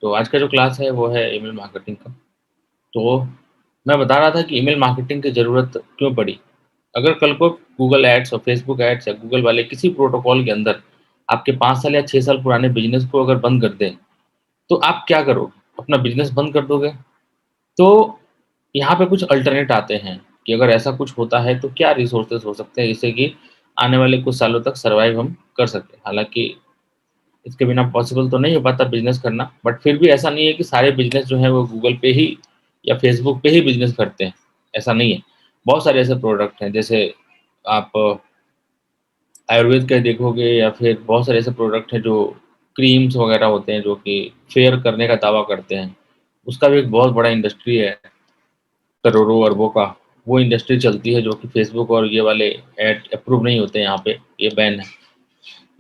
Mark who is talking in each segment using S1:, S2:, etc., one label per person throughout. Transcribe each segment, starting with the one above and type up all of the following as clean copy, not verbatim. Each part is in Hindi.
S1: तो आज का जो क्लास है वो है ईमेल मार्केटिंग का। तो मैं बता रहा था कि ईमेल मार्केटिंग की ज़रूरत क्यों पड़ी। अगर कल को गूगल एड्स और फेसबुक एड्स या गूगल वाले किसी प्रोटोकॉल के अंदर आपके 5 साल या 6 साल पुराने बिज़नेस को अगर बंद कर दें, तो आप क्या करोगे? अपना बिज़नेस बंद कर दोगे? तो यहाँ पे कुछ अल्टरनेट आते हैं कि अगर ऐसा कुछ होता है तो क्या रिसोर्सेज़ हो सकते हैं जिससे कि आने वाले कुछ सालों तक सर्वाइव हम कर सकें। हालाँकि इसके बिना पॉसिबल तो नहीं हो पाता बिज़नेस करना, बट फिर भी ऐसा नहीं है कि सारे बिज़नेस जो हैं वो गूगल पे ही या फ़ेसबुक पे ही बिज़नेस करते हैं, ऐसा नहीं है। बहुत सारे ऐसे प्रोडक्ट हैं जैसे आप आयुर्वेद का देखोगे या फिर बहुत सारे ऐसे प्रोडक्ट हैं जो क्रीम्स वगैरह होते हैं जो कि फेयर करने का दावा करते हैं। उसका भी एक बहुत बड़ा इंडस्ट्री है, करोड़ों अरबों का। वो इंडस्ट्री चलती है जो कि फ़ेसबुक और ये वाले ऐड अप्रूव नहीं होते यहाँ पे, ये बैन है।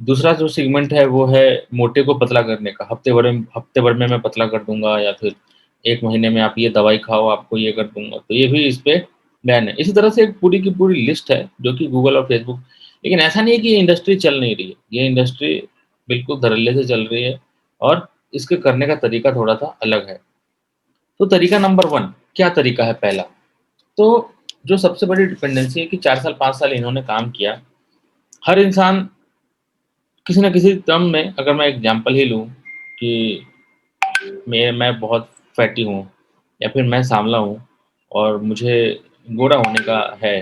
S1: दूसरा जो सेगमेंट है वो है मोटे को पतला करने का। हफ्ते भर में मैं पतला कर दूँगा या फिर 1 महीने में आप ये दवाई खाओ, आपको ये कर दूँगा। तो ये भी इस पे बैन है। इसी तरह से एक पूरी की पूरी लिस्ट है जो कि गूगल और फ़ेसबुक, लेकिन ऐसा नहीं है कि ये इंडस्ट्री चल नहीं रही है। ये इंडस्ट्री बिल्कुल धड़ल्ले से चल रही है और इसके करने का तरीका थोड़ा-सा अलग है। तो तरीका नंबर 1 क्या तरीका है पहला? तो जो सबसे बड़ी डिपेंडेंसी है कि 4 साल 5 साल इन्होंने काम किया। हर इंसान किसी न किसी टर्म में, अगर मैं एग्ज़ाम्पल ही लूँ कि मैं बहुत फैटी हूँ या फिर मैं सांवला हूँ और मुझे गोरा होने का है,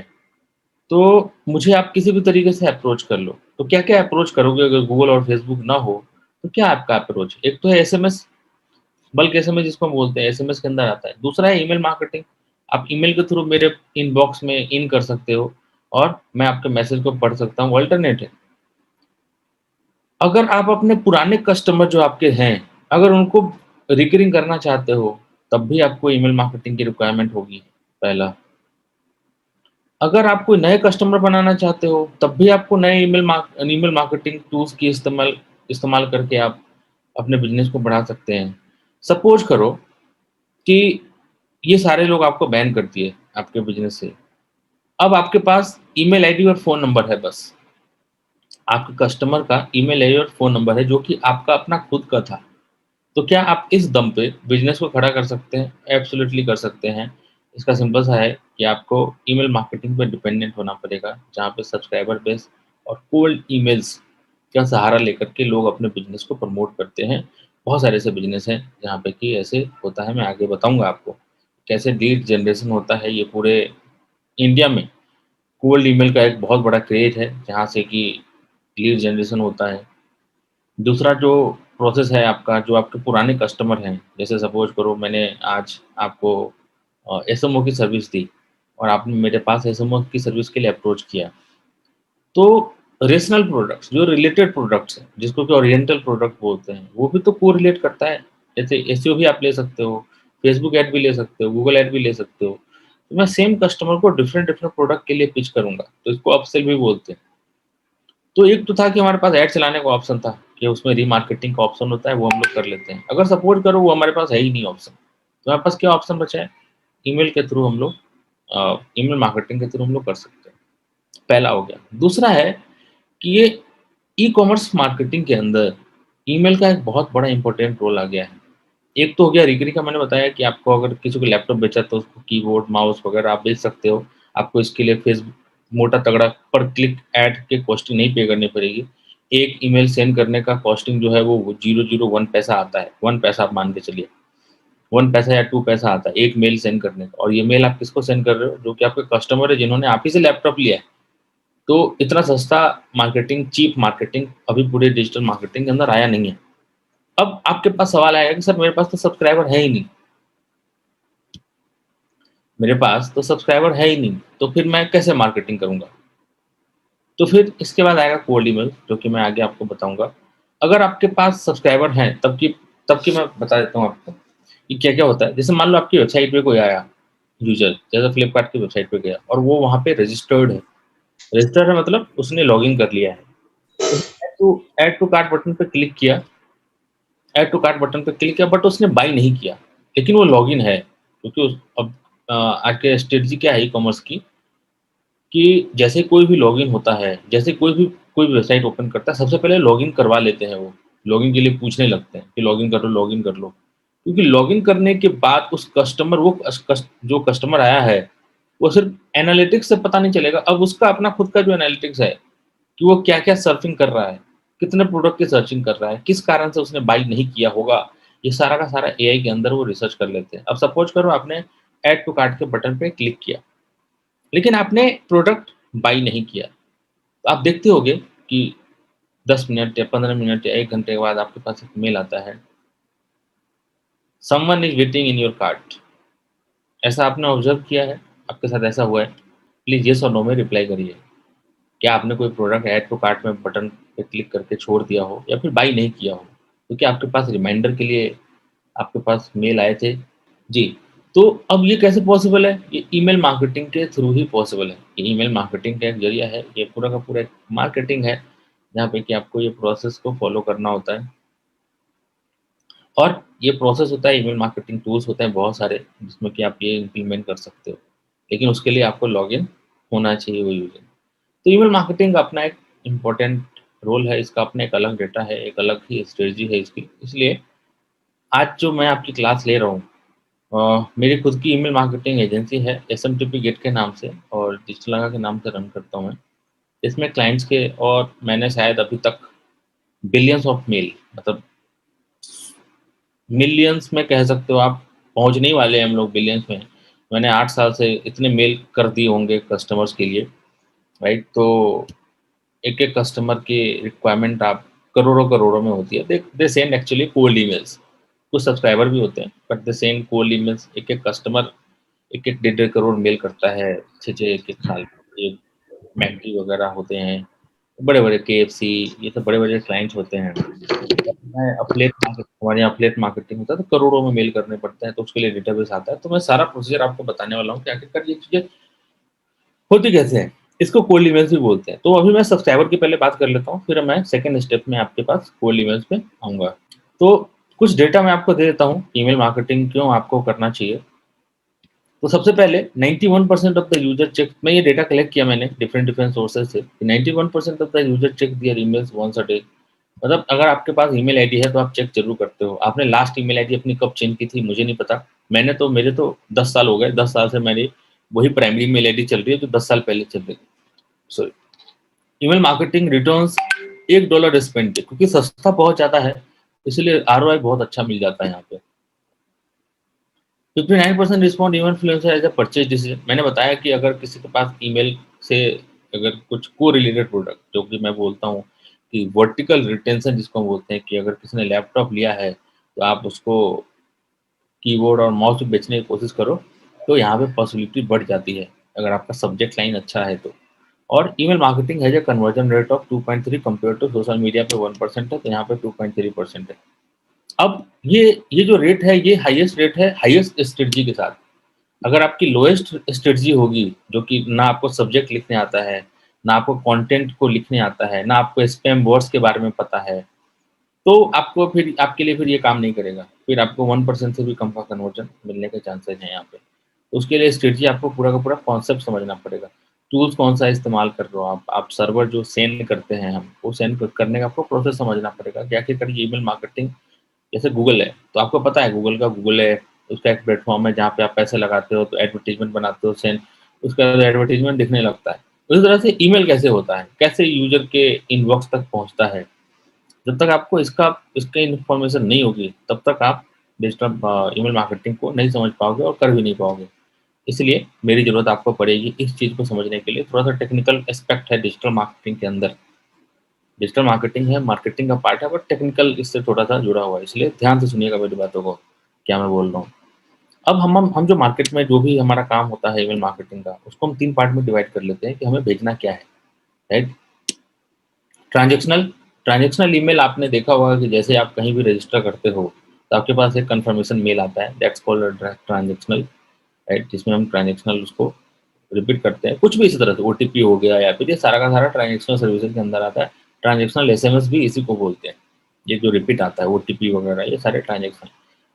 S1: तो मुझे आप किसी भी तरीके से अप्रोच कर लो। तो क्या-क्या अप्रोच करोगे अगर गूगल और फ़ेसबुक ना हो, तो क्या आपका अप्रोच? एक तो है एसएमएस, बल्क एसएमएस जिसको हम बोलते हैं, एसएमएस के अंदर आता है। दूसरा है ईमेल मार्केटिंग। आप ईमेल के थ्रू मेरे इनबॉक्स में इन कर सकते हो और मैं आपके मैसेज को पढ़ सकता हूँ, अल्टरनेट है। अगर आप अपने पुराने कस्टमर जो आपके हैं, अगर उनको रिकरिंग करना चाहते हो, तब भी आपको ईमेल मार्केटिंग की रिक्वायरमेंट होगी, पहला। अगर आप कोई नए कस्टमर बनाना चाहते हो, तब भी आपको नए ईमेल मार्केटिंग टूल्स की इस्तेमाल इस्तेमाल करके आप अपने बिज़नेस को बढ़ा सकते हैं। सपोज़ करो कि ये सारे लोग आपको बैन कर दिए आपके बिज़नेस से। अब आपके पास ईमेल आईडी और फ़ोन नंबर है बस। आपके कस्टमर का ईमेल आईडी और फ़ोन नंबर है जो कि आपका अपना खुद का था। तो क्या आप इस दम पे बिज़नेस को खड़ा कर सकते हैं? एब्सोल्यूटली कर सकते हैं। इसका सिंपल सा है कि आपको ईमेल मार्केटिंग पे डिपेंडेंट होना पड़ेगा, जहाँ पे सब्सक्राइबर बेस और कोल्ड ईमेल्स का सहारा लेकर के लोग अपने बिज़नेस को प्रमोट करते हैं। बहुत सारे ऐसे बिज़नेस हैं, जहाँ पे कि ऐसे होता है, मैं आगे बताऊँगा आपको। कैसे लीड जनरेशन होता है, ये पूरे इंडिया में कोल्ड ईमेल का एक बहुत बड़ा क्रेज़ है, जहाँ से कि लीड जनरेशन होता है। दूसरा जो प्रोसेस है आपका, जो आपके पुराने कस्टमर हैं, जैसे सपोज़ करो मैंने आज आपको एसएमओ की सर्विस दी और आपने मेरे पास एसएमओ की सर्विस के लिए अप्रोच किया। तो रेशनल प्रोडक्ट्स, जो रिलेटेड प्रोडक्ट्स हैं, जिसको कि ओरिएंटल प्रोडक्ट बोलते हैं, वो भी तो कोरिलेट करता है। जैसे एसईओ भी आप ले सकते हो, फेसबुक ऐड भी ले सकते हो, गूगल ऐड भी ले सकते हो। तो मैं सेम कस्टमर को डिफरेंट डिफरेंट प्रोडक्ट के लिए पिच करूँगा, तो इसको अपसेल भी बोलते हैं। तो एक तो था कि हमारे पास ऐड चलाने का ऑप्शन था, कि उसमें रीमार्केटिंग का ऑप्शन होता है, वो हम लोग कर लेते हैं। अगर सपोर्ट करो वो हमारे पास है ही नहीं ऑप्शन, तो हमारे पास क्या ऑप्शन बचा है? ईमेल के थ्रू हम लोग ईमेल मार्केटिंग के थ्रू हम लोग कर सकते हैं। पहला हो गया। दूसरा है कि ये ई-कॉमर्स मार्केटिंग के अंदर ईमेल का एक बहुत बड़ा इम्पोर्टेंट रोल आ गया है। एक तो हो गया रिकरिंग का, मैंने बताया कि आपको अगर किसी को लैपटॉप बेचा तो उसको कीबोर्ड, माउस वगैरह आप बेच सकते हो। आपको इसके लिए फेसबुक मोटा तगड़ा पर क्लिक ऐड की कॉस्टिंग नहीं पे करनी पड़ेगी। एक ईमेल सेंड करने का कॉस्टिंग जो है वो 001 पैसा आता है। 1 पैसा आप मान के चलिए। 1 पैसा या 2 पैसा आता है एक मेल सेंड करने का, और ये मेल आप किसको सेंड कर रहे हो? जो कि आपके कस्टमर है जिन्होंने आप ही से लैपटॉप लिया है। तो इतना सस्ता मार्केटिंग, चीप मार्केटिंग अभी पूरे डिजिटल मार्केटिंग के अंदर आया नहीं है। अब आपके पास सवाल आएगा कि सर मेरे पास तो सब्सक्राइबर है ही नहीं, मेरे पास तो सब्सक्राइबर है ही नहीं, तो फिर मैं कैसे मार्केटिंग करूँगा? तो फिर इसके बाद आएगा कोल्ड ईमेल, जो कि मैं आगे आपको बताऊँगा। अगर आपके पास सब्सक्राइबर हैं तब की मैं बता देता हूँ आपको कि क्या-क्या होता है। जैसे मान लो आपकी वेबसाइट पे कोई आया यूज़र, जैसे फ्लिपकार्ट की वेबसाइट पे गया और वो वहाँ पे रजिस्टर्ड है। रजिस्टर्ड है मतलब उसने लॉगिन कर लिया है। उसने ऐड टू कार्ट बटन पे क्लिक किया, ऐड टू कार्ट बटन पे क्लिक किया, बट उसने बाय नहीं किया, लेकिन वो लॉगिन है। क्योंकि अब आज के स्ट्रेटजी क्या है ई-कॉमर्स की, कि जैसे कोई भी लॉगिन होता है, जैसे कोई वेबसाइट ओपन करता है, सबसे पहले लॉगिन करवा लेते हैं वो। लॉगिन के लिए पूछने लगते हैं कि लॉगिन कर लो, लॉगिन कर लो। क्योंकि लॉगिन करने के बाद उस कस्टमर जो कस्टमर आया है, वो सिर्फ़ एनालिटिक्स से पता नहीं चलेगा। अब उसका अपना खुद का जो एनालिटिक्स है कि वो क्या-क्या सर्फिंग कर रहा है, कितने प्रोडक्ट की सर्चिंग कर रहा है, किस कारण से उसने बाय नहीं किया होगा, ये सारा का सारा एआई के अंदर वो रिसर्च कर लेते हैं। अब सपोज़ करो आपने ऐड टू कार्ट के बटन पे क्लिक किया, लेकिन आपने प्रोडक्ट बाय नहीं किया। तो आप देखते होंगे कि 10 मिनट या 15 मिनट या 1 घंटे के बाद आपके पास एक मेल आता है, someone is waiting in your cart. ऐसा आपने ऑब्ज़र्व किया है? आपके साथ ऐसा हुआ है? प्लीज़ येस और नो में रिप्लाई करिए। क्या आपने कोई प्रोडक्ट ऐड टू कार्ट में बटन पे क्लिक करके छोड़ दिया हो या फिर बाय नहीं किया हो? तो क्या आपके पास रिमाइंडर के लिए आपके पास मेल आए थे? जी, तो अब ये कैसे पॉसिबल है? ये ईमेल मार्केटिंग के थ्रू ही पॉसिबल है। ये ईमेल मार्केटिंग का एक ज़रिया है, ये पूरा का पूरा एक मार्केटिंग है, जहाँ पे कि आपको ये प्रोसेस को फ़ॉलो करना होता है। और ये प्रोसेस होता है, ईमेल मार्केटिंग टूल्स होते हैं बहुत सारे, जिसमें कि आप ये इम्प्लीमेंट कर सकते हो। लेकिन उसके लिए आपको लॉगिन होना चाहिए वो यूज़र। तो ईमेल मार्केटिंग का अपना एक इम्पोर्टेंट रोल है, इसका अपना एक अलग डेटा है, एक अलग ही स्ट्रेटजी है इसकी। इसलिए आज जो मैं आपकी क्लास ले रहा हूँ, मेरी खुद की ईमेल मार्केटिंग एजेंसी है, एसएमटीपी गेट के नाम से और डिजिटल लगा के नाम से रन करता हूँ मैं। इसमें क्लाइंट्स के और मैंने शायद अभी तक बिलियंस ऑफ मेल, मतलब मिलियंस में कह सकते हो आप, पहुँचने ही वाले हैं हम लोग बिलियंस में। मैंने 8 साल से इतने मेल कर दिए होंगे कस्टमर्स के लिए, राइट? तो एक-एक कस्टमर की रिक्वायरमेंट आप करोड़ों-करोड़ों में होती है। They send actually cold emails. कुछ सब्सक्राइबर भी होते हैं, but they send cold emails. एक-एक कस्टमर 1-1 डेढ़-डेढ़ करोड़ मेल करता है, 6-6 1-1 साल में। ये मैकडी वगैरह होते हैं, बड़े-बड़े केएफसी, ये सब बड़े-बड़े क्लाइंट्स होते हैं। मैं हमारे यहाँ एफिलिएट मार्केटिंग होता है, तो करोड़ों में मेल करने पड़ते हैं, तो उसके लिए डेटाबेस आता है। तो मैं सारा प्रोसीजर आपको बताने वाला हूँ कि आखिरकार ये चीज़ें होती कैसे हैं? इसको कोल्ड ईमेल्स भी बोलते हैं। तो अभी मैं सब्सक्राइबर की पहले बात कर लेता हूँ, फिर मैं सेकंड स्टेप में आपके पास कोल्ड ईमेल्स पे आऊँगा। तो कुछ डेटा मैं आपको दे देता हूँ, ईमेल मार्केटिंग क्यों आपको करना चाहिए। तो सबसे पहले 91% ऑफ द यूजर चेक, मैं ये डेटा कलेक्ट किया मैंने डिफरेंट सोर्सेज से, 91% of the user check their emails once a day. मतलब अगर आपके पास ईमेल आईडी है तो आप चेक ज़रूर करते हो। आपने लास्ट ईमेल आईडी अपनी कब चेंज की थी मुझे नहीं पता। मेरे तो 10 साल हो गए, 10 साल से मेरी वही प्राइमरी ईमेल आईडी चल रही है जो 10 साल पहले चल रही थी। Sorry. Email marketing returns $1 spend पे, क्योंकि सस्ता बहुत ज़्यादा है, इसलिए आरओआई बहुत अच्छा मिल जाता है यहाँ पे। 59% respond even influencer as a purchase decision. मैंने बताया कि अगर किसी के पास ईमेल से अगर कुछ को-रिलेटेड प्रोडक्ट, जो कि मैं बोलता हूँ कि वर्टिकल रिटेंशन जिसको हम बोलते हैं, कि अगर किसी ने लैपटॉप लिया है, तो आप उसको कीबोर्ड और माउस भी बेचने की कोशिश करो, तो यहाँ पे पॉसिबिलिटी बढ़ जाती है, अगर आपका सब्जेक्ट लाइन अच्छा है तो। और email marketing has a conversion rate of 2.3 compare to social media पे 1% है, तो यहाँ पे 2.3% है। अब ये जो रेट है, ये हाईएस्ट रेट है हाईएस्ट स्ट्रेटजी के साथ। अगर आपकी लोएस्ट स्ट्रेटजी होगी, जो कि ना आपको सब्जेक्ट लिखने आता है, ना आपको कंटेंट को लिखने आता है, ना आपको स्पैम वर्ड्स के बारे में पता है, तो आपको फिर आपके लिए फिर ये काम नहीं करेगा। फिर आपको 1% से भी कम का कन्वर्जन मिलने के चांसेस हैं यहाँ पे। तो उसके लिए स्ट्रेटजी आपको पूरा का पूरा कॉन्सेप्ट समझना पड़ेगा। टूल्स कौन-सा इस्तेमाल कर रहे हो आप सर्वर जो सेंड करते हैं हम, वो सेंड करने का आपको प्रोसेस समझना पड़ेगा कि आखिरकार ये ईमेल मार्केटिंग, जैसे गूगल है, तो आपको पता है गूगल है, उसका एक प्लेटफ़ॉर्म है जहाँ पे आप पैसे लगाते हो, तो एडवर्टाइज़मेंट बनाते हो, सेंड, उसके बाद एडवर्टाइज़मेंट दिखने लगता है। उसी तरह से ईमेल कैसे होता है, कैसे यूज़र के इनबॉक्स तक पहुँचता है, जब तक आपको इसका इन्फॉर्मेशन नहीं होगी, तब तक आप डिजिटल ईमेल मार्केटिंग को नहीं समझ पाओगे और कर भी नहीं पाओगे। इसलिए मेरी ज़रूरत आपको पड़ेगी इस चीज़ को समझने के लिए। थोड़ा-सा टेक्निकल एस्पेक्ट है डिजिटल मार्केटिंग के अंदर। डिजिटल मार्केटिंग है, मार्केटिंग का पार्ट है, बट टेक्निकल इससे थोड़ा-सा जुड़ा हुआ है, इसलिए ध्यान से सुनिएगा मेरी बातों को, क्या मैं बोल रहा हूँ। अब हम जो मार्केट में जो भी हमारा काम होता है ईमेल मार्केटिंग का, उसको हम 3 पार्ट में डिवाइड कर लेते हैं कि हमें भेजना क्या है, राइट? ट्रांज़ैक्शनल ट्रांज़ैक्शनल ईमेल आपने देखा होगा कि जैसे आप कहीं भी रजिस्टर करते हो, तो आपके पास एक कन्फर्मेशन मेल आता है, that's called a transactional, right? जिसमें हम ट्रांज़ैक्शनल उसको रिपीट करते हैं, कुछ भी इसी तरह से ओटीपी हो गया या फिर ये सारा का सारा ट्रांज़ैक्शनल सर्विसेज़ के अंदर आता है। ट्रांज़ैक्शनल एसएमएस भी इसी को बोलते हैं। ये जो रिपीट आता है ओटीपी वगैरह, ये सारे ट्रांज़ैक्शन।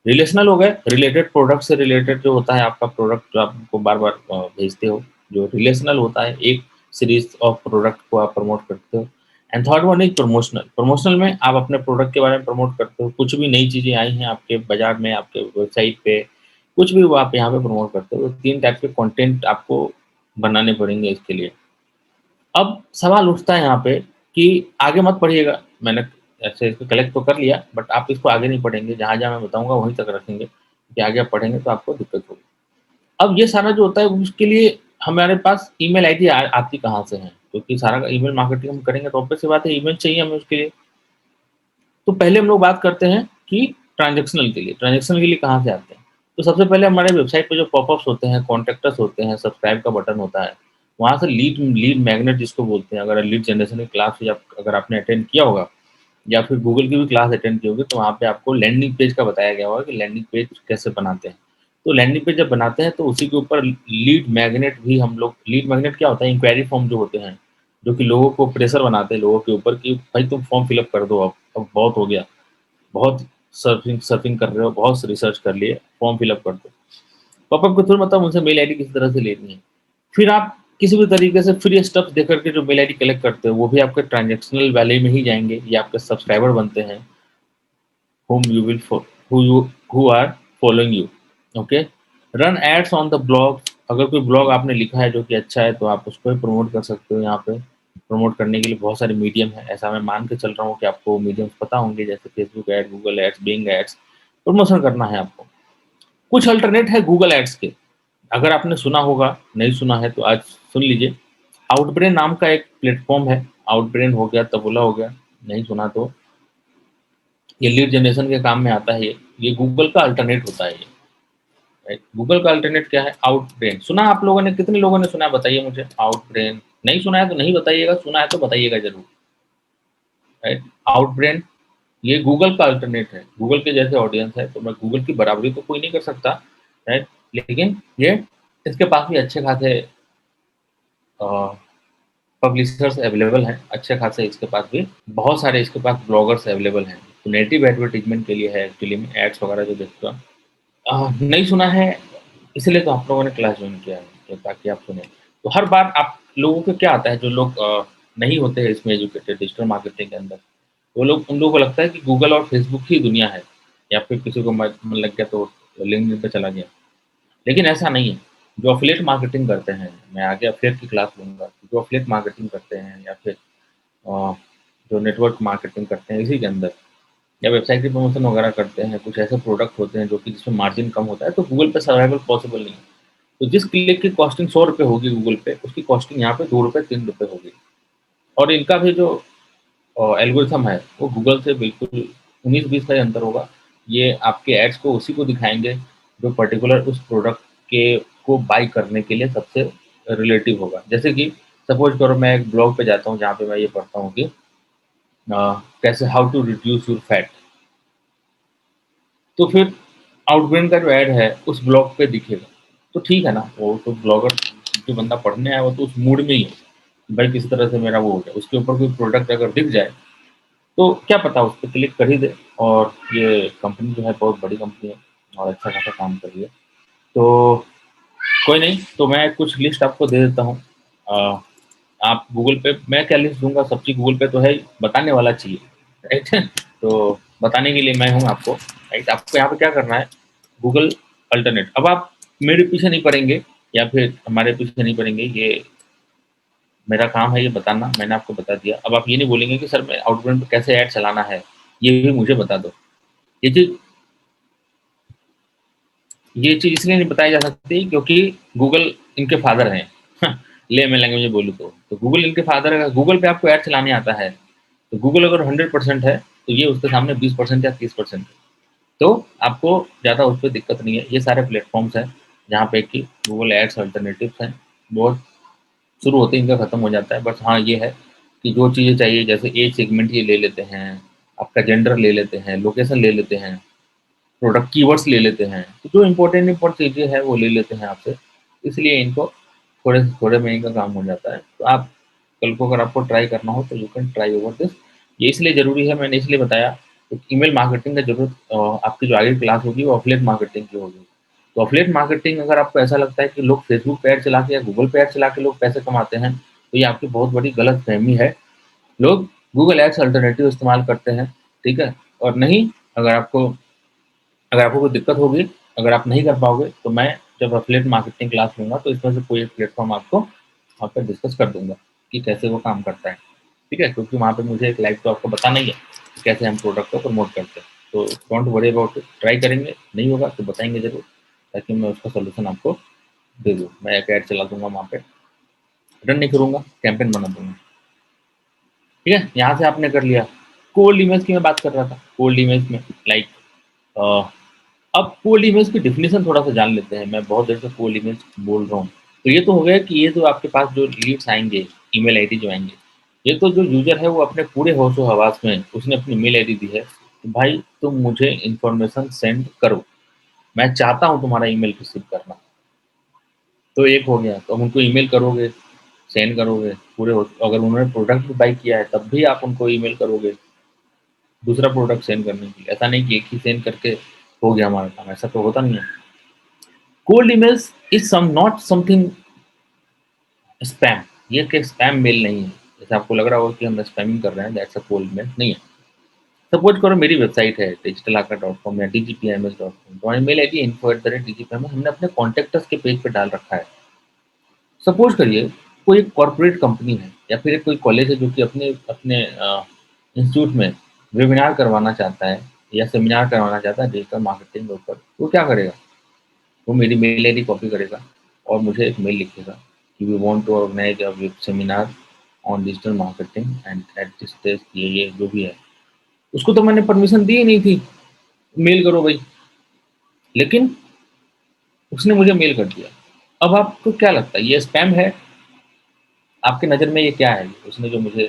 S1: रिलेशनल हो गए, रिलेटेड प्रोडक्ट से रिलेटेड जो होता है आपका प्रोडक्ट, जो आपको बार-बार भेजते हो, जो रिलेशनल होता है, एक सीरीज़ ऑफ प्रोडक्ट को आप प्रमोट करते हो। And third one is promotional. Promotional में आप अपने प्रोडक्ट के बारे में प्रमोट करते हो, कुछ भी नई चीज़ें आई हैं आपके बाज़ार में, आपके वेबसाइट पे, कुछ भी वो आप यहाँ पे प्रमोट करते हो। 3 टाइप के कंटेंट आपको बनाने पड़ेंगे इसके लिए। अब सवाल उठता है यहाँ पे कि आगे मत पढ़िएगा, मैंने ऐसे इसको कलेक्ट तो कर लिया, बट आप इसको आगे नहीं पढ़ेंगे, जहाँ-जहाँ मैं बताऊँगा वहीं तक रखेंगे, कि आगे आप पढ़ेंगे तो आपको दिक्कत होगी। अब ये सारा जो होता है उसके लिए हमारे पास ईमेल आईडी आती कहाँ से है? क्योंकि सारा ईमेल मार्केटिंग हम करेंगे तो ऑब्वियस सी बात है ईमेल चाहिए हमें उसके लिए। तो पहले हम लोग बात करते हैं कि ट्रांज़ैक्शनल के लिए, ट्रांज़ैक्शनल के लिए कहाँ से आते हैं? तो सबसे पहले हमारे वेबसाइट पे जो पॉपअप्स होते हैं, कॉन्टैक्ट अस होते हैं, सब्सक्राइब का बटन होता है, वहाँ से लीड लीड मैग्नेट जिसको बोलते हैं, अगर लीड जनरेशन की क्लास या अगर आपने अटेंड किया होगा या फिर गूगल की भी क्लास अटेंड की होगी, तो वहाँ पे आपको लैंडिंग पेज का बताया गया होगा कि लैंडिंग पेज कैसे बनाते हैं। तो लैंडिंग पेज जब बनाते हैं तो उसी के ऊपर लीड मैग्नेट भी हम लोग, लीड मैग्नेट क्या होता है? इंक्वायरी फॉर्म जो होते हैं, जो कि लोगों को प्रेशर बनाते हैं लोगों के ऊपर कि भाई तुम फॉर्म फिल अप कर दो अब बहुत हो गया। बहुत सर्फिंग सर्फिंग कर रहे हो, बहुत रिसर्च कर लिए, फॉर्म फिल अप कर दो। पॉपअप के थ्रू मतलब उनसे मेल आईडी किसी तरह से लेनी है। फिर आप किसी भी तरीके से फ्री स्टफ देकर के जो मेल आईडी कलेक्ट करते हो, वो भी आपके ट्रांज़ैक्शनल वाले में ही जाएँगे, ये आपके सब्सक्राइबर बनते हैं, whom you will fo who are following you, okay? Run ads on the blog, अगर कोई ब्लॉग आपने लिखा है जो कि अच्छा है, तो आप उसको भी प्रमोट कर सकते हो यहाँ पे। प्रमोट करने के लिए बहुत सारे मीडियम हैं, ऐसा मैं मान के चल रहा हूँ कि आपको मीडियम्स पता होंगे, जैसे Facebook ad, Google ads, Bing ads, promotion करना है आपको। कुछ अल्टरनेट है गूगल एड्स के, अगर आपने सुना होगा, नहीं सुना है तो आज सुन लीजिए। आउटब्रेन नाम का एक प्लेटफ़ॉर्म है, आउटब्रेन हो गया, तबूला हो गया, नहीं सुना तो ये लीड जनरेशन के काम में आता है ये गूगल का अल्टरनेट होता है ये, राइट? गूगल का अल्टरनेट क्या है? आउटब्रेन। सुना आप लोगों ने, कितने लोगों ने सुना है बताइए मुझे आउटब्रेन? नहीं सुना है तो नहीं बताइएगा, सुना है तो बताइएगा ज़रूर, राइट? आउटब्रेन ये गूगल का अल्टरनेट है, गूगल के जैसे ऑडियंस है, तो मैं गूगल की बराबरी तो कोई नहीं कर सकता, राइट? लेकिन ये इसके पास भी अच्छे खासे अ, पब्लिशर्स अवेलेबल हैं, अच्छे खासे इसके पास भी बहुत सारे इसके पास ब्लॉगर्स अवेलेबल हैं। तो नेटिव एडवर्टाइज़मेंट के लिए है एक्चुअली में, एड्स वगैरह जो देखते हो। नहीं सुना है, इसीलिए तो आप लोगों ने क्लास जॉइन किया है, कि ताकि आप सुनें। तो हर बार आप लोगों को क्या आता है, जो लोग नहीं होते हैं इसमें एजुकेटेड डिजिटल मार्केटिंग के अंदर, वो लोग, उन लोगों को लगता है कि गूगल और फेसबुक ही दुनिया है, या फिर किसी को मन लग गया तो लिंक्डइन पे चला गया। लेकिन ऐसा नहीं है। जो एफिलिएट मार्केटिंग करते हैं, मैं आगे एफिलिएट की क्लास लूँगा, जो एफिलिएट मार्केटिंग करते हैं या फिर अ, जो नेटवर्क मार्केटिंग करते हैं इसी के अंदर, या वेबसाइट की प्रमोशन वगैरह करते हैं, कुछ ऐसे प्रोडक्ट होते हैं जो कि जिसमें मार्जिन कम होता है, तो गूगल पे सर्वाइवल पॉसिबल नहीं है। तो जिस क्लिक की कॉस्टिंग ₹100 होगी गूगल पे, उसकी कॉस्टिंग यहाँ पे ₹2 ₹3 होगी। और इनका भी जो एल्गोरिथम है, वो गूगल से बिल्कुल 19-20 का ही अंतर होगा। ये आपके एड्स को उसी को दिखाएँगे, जो पर्टिकुलर उस प्रोडक्ट के को बाय करने के लिए सबसे रिलेटिव होगा। जैसे कि सपोज़ करो मैं एक ब्लॉग पे जाता हूँ, जहाँ पे मैं ये पढ़ता हूँ कि कैसे how to reduce your fat. तो फिर आउटब्रेन का जो ऐड है उस ब्लॉग पे दिखेगा। तो ठीक है ना, वो तो ब्लॉगर जो बंदा पढ़ने आया वो तो उस मूड में ही है, कि भाई किसी तरह से मेरा वो हो जाए। उसके ऊपर कोई प्रोडक्ट अगर दिख जाए, तो क्या पता उस पे क्लिक कर ही दे। और ये कंपनी जो है बहुत बड़ी कंपनी है और अच्छा खासा काम कर रही है। तो कोई नहीं, तो मैं कुछ लिस्ट आपको दे देता हूँ। अ, आप गूगल पे, मैं क्या लिस्ट दूँगा, सब चीज़ गूगल पे तो है ही, बताने वाला चाहिए, राइट? तो बताने के लिए मैं हूँ आपको, राइट? आपको यहाँ पे क्या करना है, गूगल अल्टरनेट। अब आप मेरे पीछे नहीं पड़ेंगे या फिर हमारे पीछे नहीं पड़ेंगे, ये मेरा काम है ये बताना, मैंने आपको बता दिया। अब आप ये नहीं बोलेंगे कि सर मैं आउटबाउंड पे कैसे ऐड चलाना है, ये भी मुझे बता दो। ये चीज़ ये चीज़ इसलिए नहीं बताई जा सकती क्योंकि गूगल इनके फादर हैं। लेमैन लैंग्वेज में बोलूँ तो गूगल इनके फादर है। गूगल पे आपको ऐड चलाने आता है, तो गूगल अगर 100% है, तो ये उसके सामने 20% या 30% है। तो आपको ज़्यादा उस पे दिक्कत नहीं है। ये सारे प्लेटफ़ॉर्म्स हैं, जहाँ पे कि गूगल एड्स अल्टरनेटिव्स हैं। बहुत शुरू होते ही इनका खत्म हो जाता है। बट हाँ, ये है कि जो चीज़ें चाहिए, जैसे एज सेगमेंट ये ले लेते हैं, आपका जेंडर ले लेते हैं, लोकेशन ले लेते हैं, प्रोडक्ट कीवर्ड्स ले लेते हैं। तो जो इम्पोर्टेंट चीज़ें हैं वो ले लेते हैं आपसे। इसलिए इनको थोड़े से थोड़े में इनका काम हो जाता है। तो आप कल को अगर आपको ट्राई करना हो तो you can try over this. ये इसलिए ज़रूरी है, मैंने इसलिए बताया, तो ईमेल मार्केटिंग का ज़रूरत आपकी जो आगे क्लास होगी वो एफिलिएट मार्केटिंग की होगी। तो एफिलिएट मार्केटिंग अगर आपको ऐसा लगता है कि लोग फेसबुक पे ऐड चला के या गूगल पे ऐड चला के लोग पैसे कमाते हैं, तो ये आपकी बहुत बड़ी गलतफ़हमी है। लोग गूगल एड्स अल्टरनेटिव इस्तेमाल करते हैं, ठीक है? और नहीं, अगर आपको कोई दिक्कत होगी, अगर आप नहीं कर पाओगे, तो मैं जब एफिलिएट मार्केटिंग क्लास लूँगा, तो इसमें से कोई एक प्लेटफ़ॉर्म आपको वहाँ पे डिस्कस कर दूँगा कि कैसे वो काम करता है, ठीक है? क्योंकि वहाँ पे मुझे एक लाइव तो आपको बताना ही है, कि कैसे हम प्रोडक्ट को प्रमोट करते हैं। तो don't worry about it, try करेंगे, नहीं होगा तो बताएँगे ज़रूर, ताकि मैं उसका सॉल्यूशन आपको दे दूँ। मैं एक ऐड चला दूँगा वहाँ पे, रन नहीं करूँगा, कैंपेन बना दूँगा, ठीक है? यहाँ से आपने कर लिया। कोल्ड ईमेल्स की मैं बात कर रहा था, कोल्ड ईमेल्स में लाइक अ अब कोल्ड ईमेल्स की डेफिनेशन थोड़ा-सा जान लेते हैं। मैं बहुत देर से कोल्ड ईमेल्स बोल रहा हूँ। तो ये तो हो गया कि ये जो आपके पास जो लीड्स आएँगे, ईमेल आईडी जो आएँगे, ये तो जो यूज़र है वो अपने पूरे होशो-हवास में उसने अपनी मेल आईडी दी है, कि भाई तुम मुझे इन्फॉर्मेशन सेंड करो। मैं चाहता हूँ तुम्हारा ईमेल रिसीव करना। तो एक हो गया, तो अब उनको ईमेल करोगे, सेंड करोगे, पूरे हो अगर उन्होंने प्रोडक्ट भी बाय किया है तब भी आप उनको ईमेल करोगे, दूसरा प्रोडक्ट सेंड करने के लिए। ऐसा नहीं कि एक ही सेंड करके हो गया हमारा काम, ऐसा तो होता नहीं है। Cold emails is not something spam. ये कि स्पैम मेल नहीं है। जैसे आपको लग रहा होगा कि हम स्पैमिंग कर रहे हैं, दैट्स अ कोल्ड मेल, नहीं है। सपोज़ करो मेरी वेबसाइट है digitalakarta.com या dgpms.com, तो ईमेल आईडी info@dgpms हमने अपने कॉन्टैक्ट अस के पेज पे डाल रखा है। सपोज़ करिए कोई एक कॉर्पोरेट कंपनी है या फिर एक कोई कॉलेज है जो कि अपने अपने इंस्टीट्यूट में वेबिनार करवाना चाहता है या सेमिनार करवाना चाहता है डिजिटल मार्केटिंग के ऊपर, तो वो क्या करेगा? वो मेरी मेल आईडी कॉपी करेगा और मुझे एक मेल लिखेगा कि we want to organize a web seminar on digital marketing and at this date, ये जो भी है। उसको तो मैंने परमिशन दी ही नहीं थी, मेल करो भाई, लेकिन उसने मुझे मेल कर दिया। अब आपको क्या लगता है ये स्पैम है? आपकी नज़र में ये क्या है? उसने जो मुझे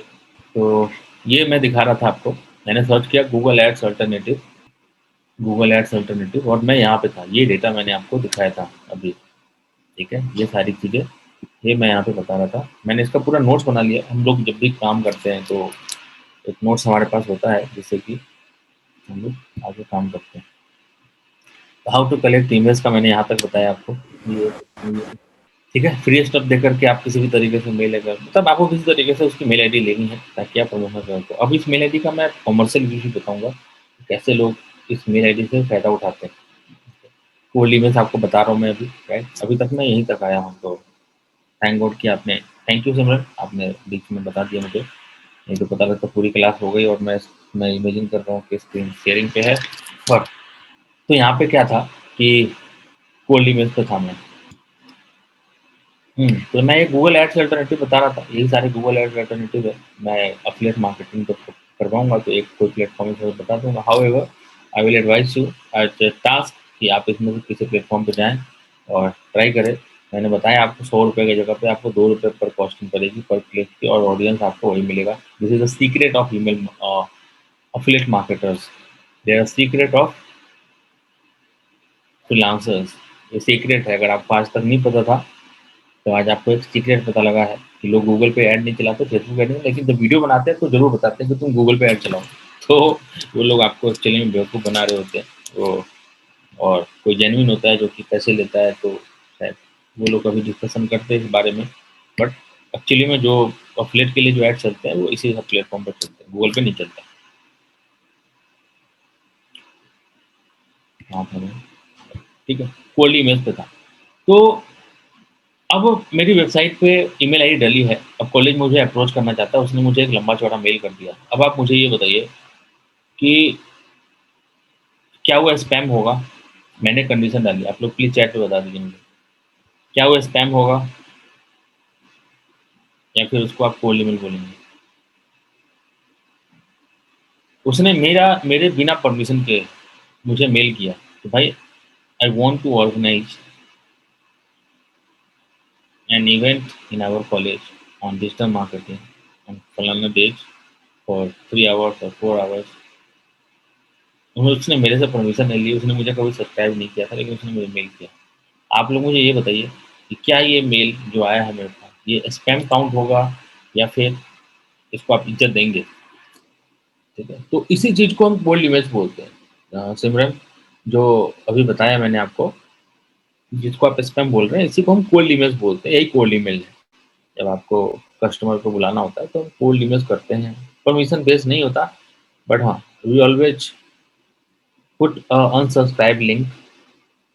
S1: तो ये मैं दिखा रहा था आपको, मैंने सर्च किया गूगल एड्स अल्टरनेटिव और मैं यहाँ पे था, ये डेटा मैंने आपको दिखाया था अभी, ठीक है? ये सारी चीज़ें, ये मैं यहाँ पे बता रहा था। मैंने इसका पूरा नोट्स बना लिया। हम लोग जब भी काम करते हैं तो एक नोट्स हमारे पास होता है जिससे कि हम लोग आगे काम करते हैं। हाउ टू कलेक्ट ईमेल्स का मैंने यहाँ तक बताया आपको। ये ठीक है, फ्री स्टफ देकर के आप किसी भी तरीके से मेल अगर मतलब आपको किसी तरीके से उसकी मेल आईडी लेनी है ताकि आप प्रमोशन कर सको। अब इस मेल आईडी का मैं कमर्शियल यूज़ भी बताऊँगा, कैसे लोग इस मेल आईडी से फ़ायदा उठाते हैं। कोल्ड ईमेल्स आपको बता रहा हूँ मैं अभी, राइट? अभी तक मैं यहीं तक आया हूँ, तो थैंक गॉड कि आपने थैंक यू सिमरन, आपने बीच में बता दिया मुझे। नहीं तो पता लगता पूरी क्लास हो गई और मैं इमेजिन कर रहा हूँ कि स्क्रीन शेयरिंग पे है पर तो यहाँ पे क्या था कि कोल्ड ईमेल्स पे था मैं। तो मैं ये गूगल एड्स अल्टरनेटिव बता रहा था, यही सारे गूगल एड्स अल्टरनेटिव है। मैं एफिलिएट मार्केटिंग तो करवाऊँगा तो एक कोई प्लेटफ़ॉर्म से बता दूँगा। However I will advice you as a task कि आप इसमें से किसी प्लेटफ़ॉर्म पे जाएँ और ट्राई करें। मैंने बताया आपको ₹100 की जगह पे आपको ₹2 पर कॉस्टिंग पड़ेगी पर क्लिक की और ऑडियंस आपको वही मिलेगा। This is the secret of email affiliate marketers. They are secret of freelancers. ये सीक्रेट है, अगर आपको आज तक नहीं पता था तो आज आपको एक सीक्रेट पता लगा है कि लोग गूगल पे ऐड नहीं चलाते, फेसबुक ऐड नहीं, लेकिन जब वीडियो बनाते हैं तो ज़रूर बताते हैं कि तुम गूगल पे ऐड चलाओ। तो वो लोग आपको एक्चुअली में बेवकूफ़ बना रहे होते हैं। तो और कोई जेन्युइन होता है जो कि पैसे लेता है तो शायद वो लोग कभी डिस्कशन करते हैं इस बारे में। बट एक्चुअली में जो एफिलिएट के लिए जो ऐड चलते हैं वो इसी सब प्लेटफ़ॉर्म पे चलते हैं, गूगल पे नहीं चलता। हाँ, ठीक है, कोल्ड ईमेल्स पे था। तो अब मेरी वेबसाइट पे ईमेल आईडी डली है। अब कॉलेज मुझे अप्रोच करना चाहता है, उसने मुझे एक लंबा-चौड़ा मेल कर दिया। अब आप मुझे ये बताइए कि क्या वो स्पैम होगा? मैंने कंडीशन डाली, आप लोग प्लीज़ चैट पे बता दीजिए मुझे। क्या वो स्पैम होगा या फिर उसको आप कोल्ड ईमेल बोलेंगे? उसने मेरे बिना परमिशन के मुझे मेल किया कि भाई I want to organize an event in our college on digital marketing on फलाना डेट फॉर 3 आवर्स और 4 आवर्स। उसने मेरे से परमिशन नहीं ली, उसने मुझे कभी सब्सक्राइब नहीं किया था, लेकिन उसने मुझे मेल किया। आप लोग मुझे ये बताइए कि क्या ये मेल जो आया है मेरे पास, ये स्पैम काउंट होगा या फिर इसको आप इज़्ज़त देंगे? ठीक है? तो इसी चीज़ को हम कोल्ड ईमेल्स बोलते हैं। सिमरन, जो अभी बताया मैंने आपको, जिसको आप स्पैम बोल रहे हैं, इसी को हम कोल्ड ईमेल्स बोलते हैं, यही कोल्ड ईमेल है। जब आपको कस्टमर को बुलाना होता है, तो हम कोल्ड ईमेल्स करते हैं। परमिशन बेस्ड नहीं होता, बट हाँ, we always put unsubscribe link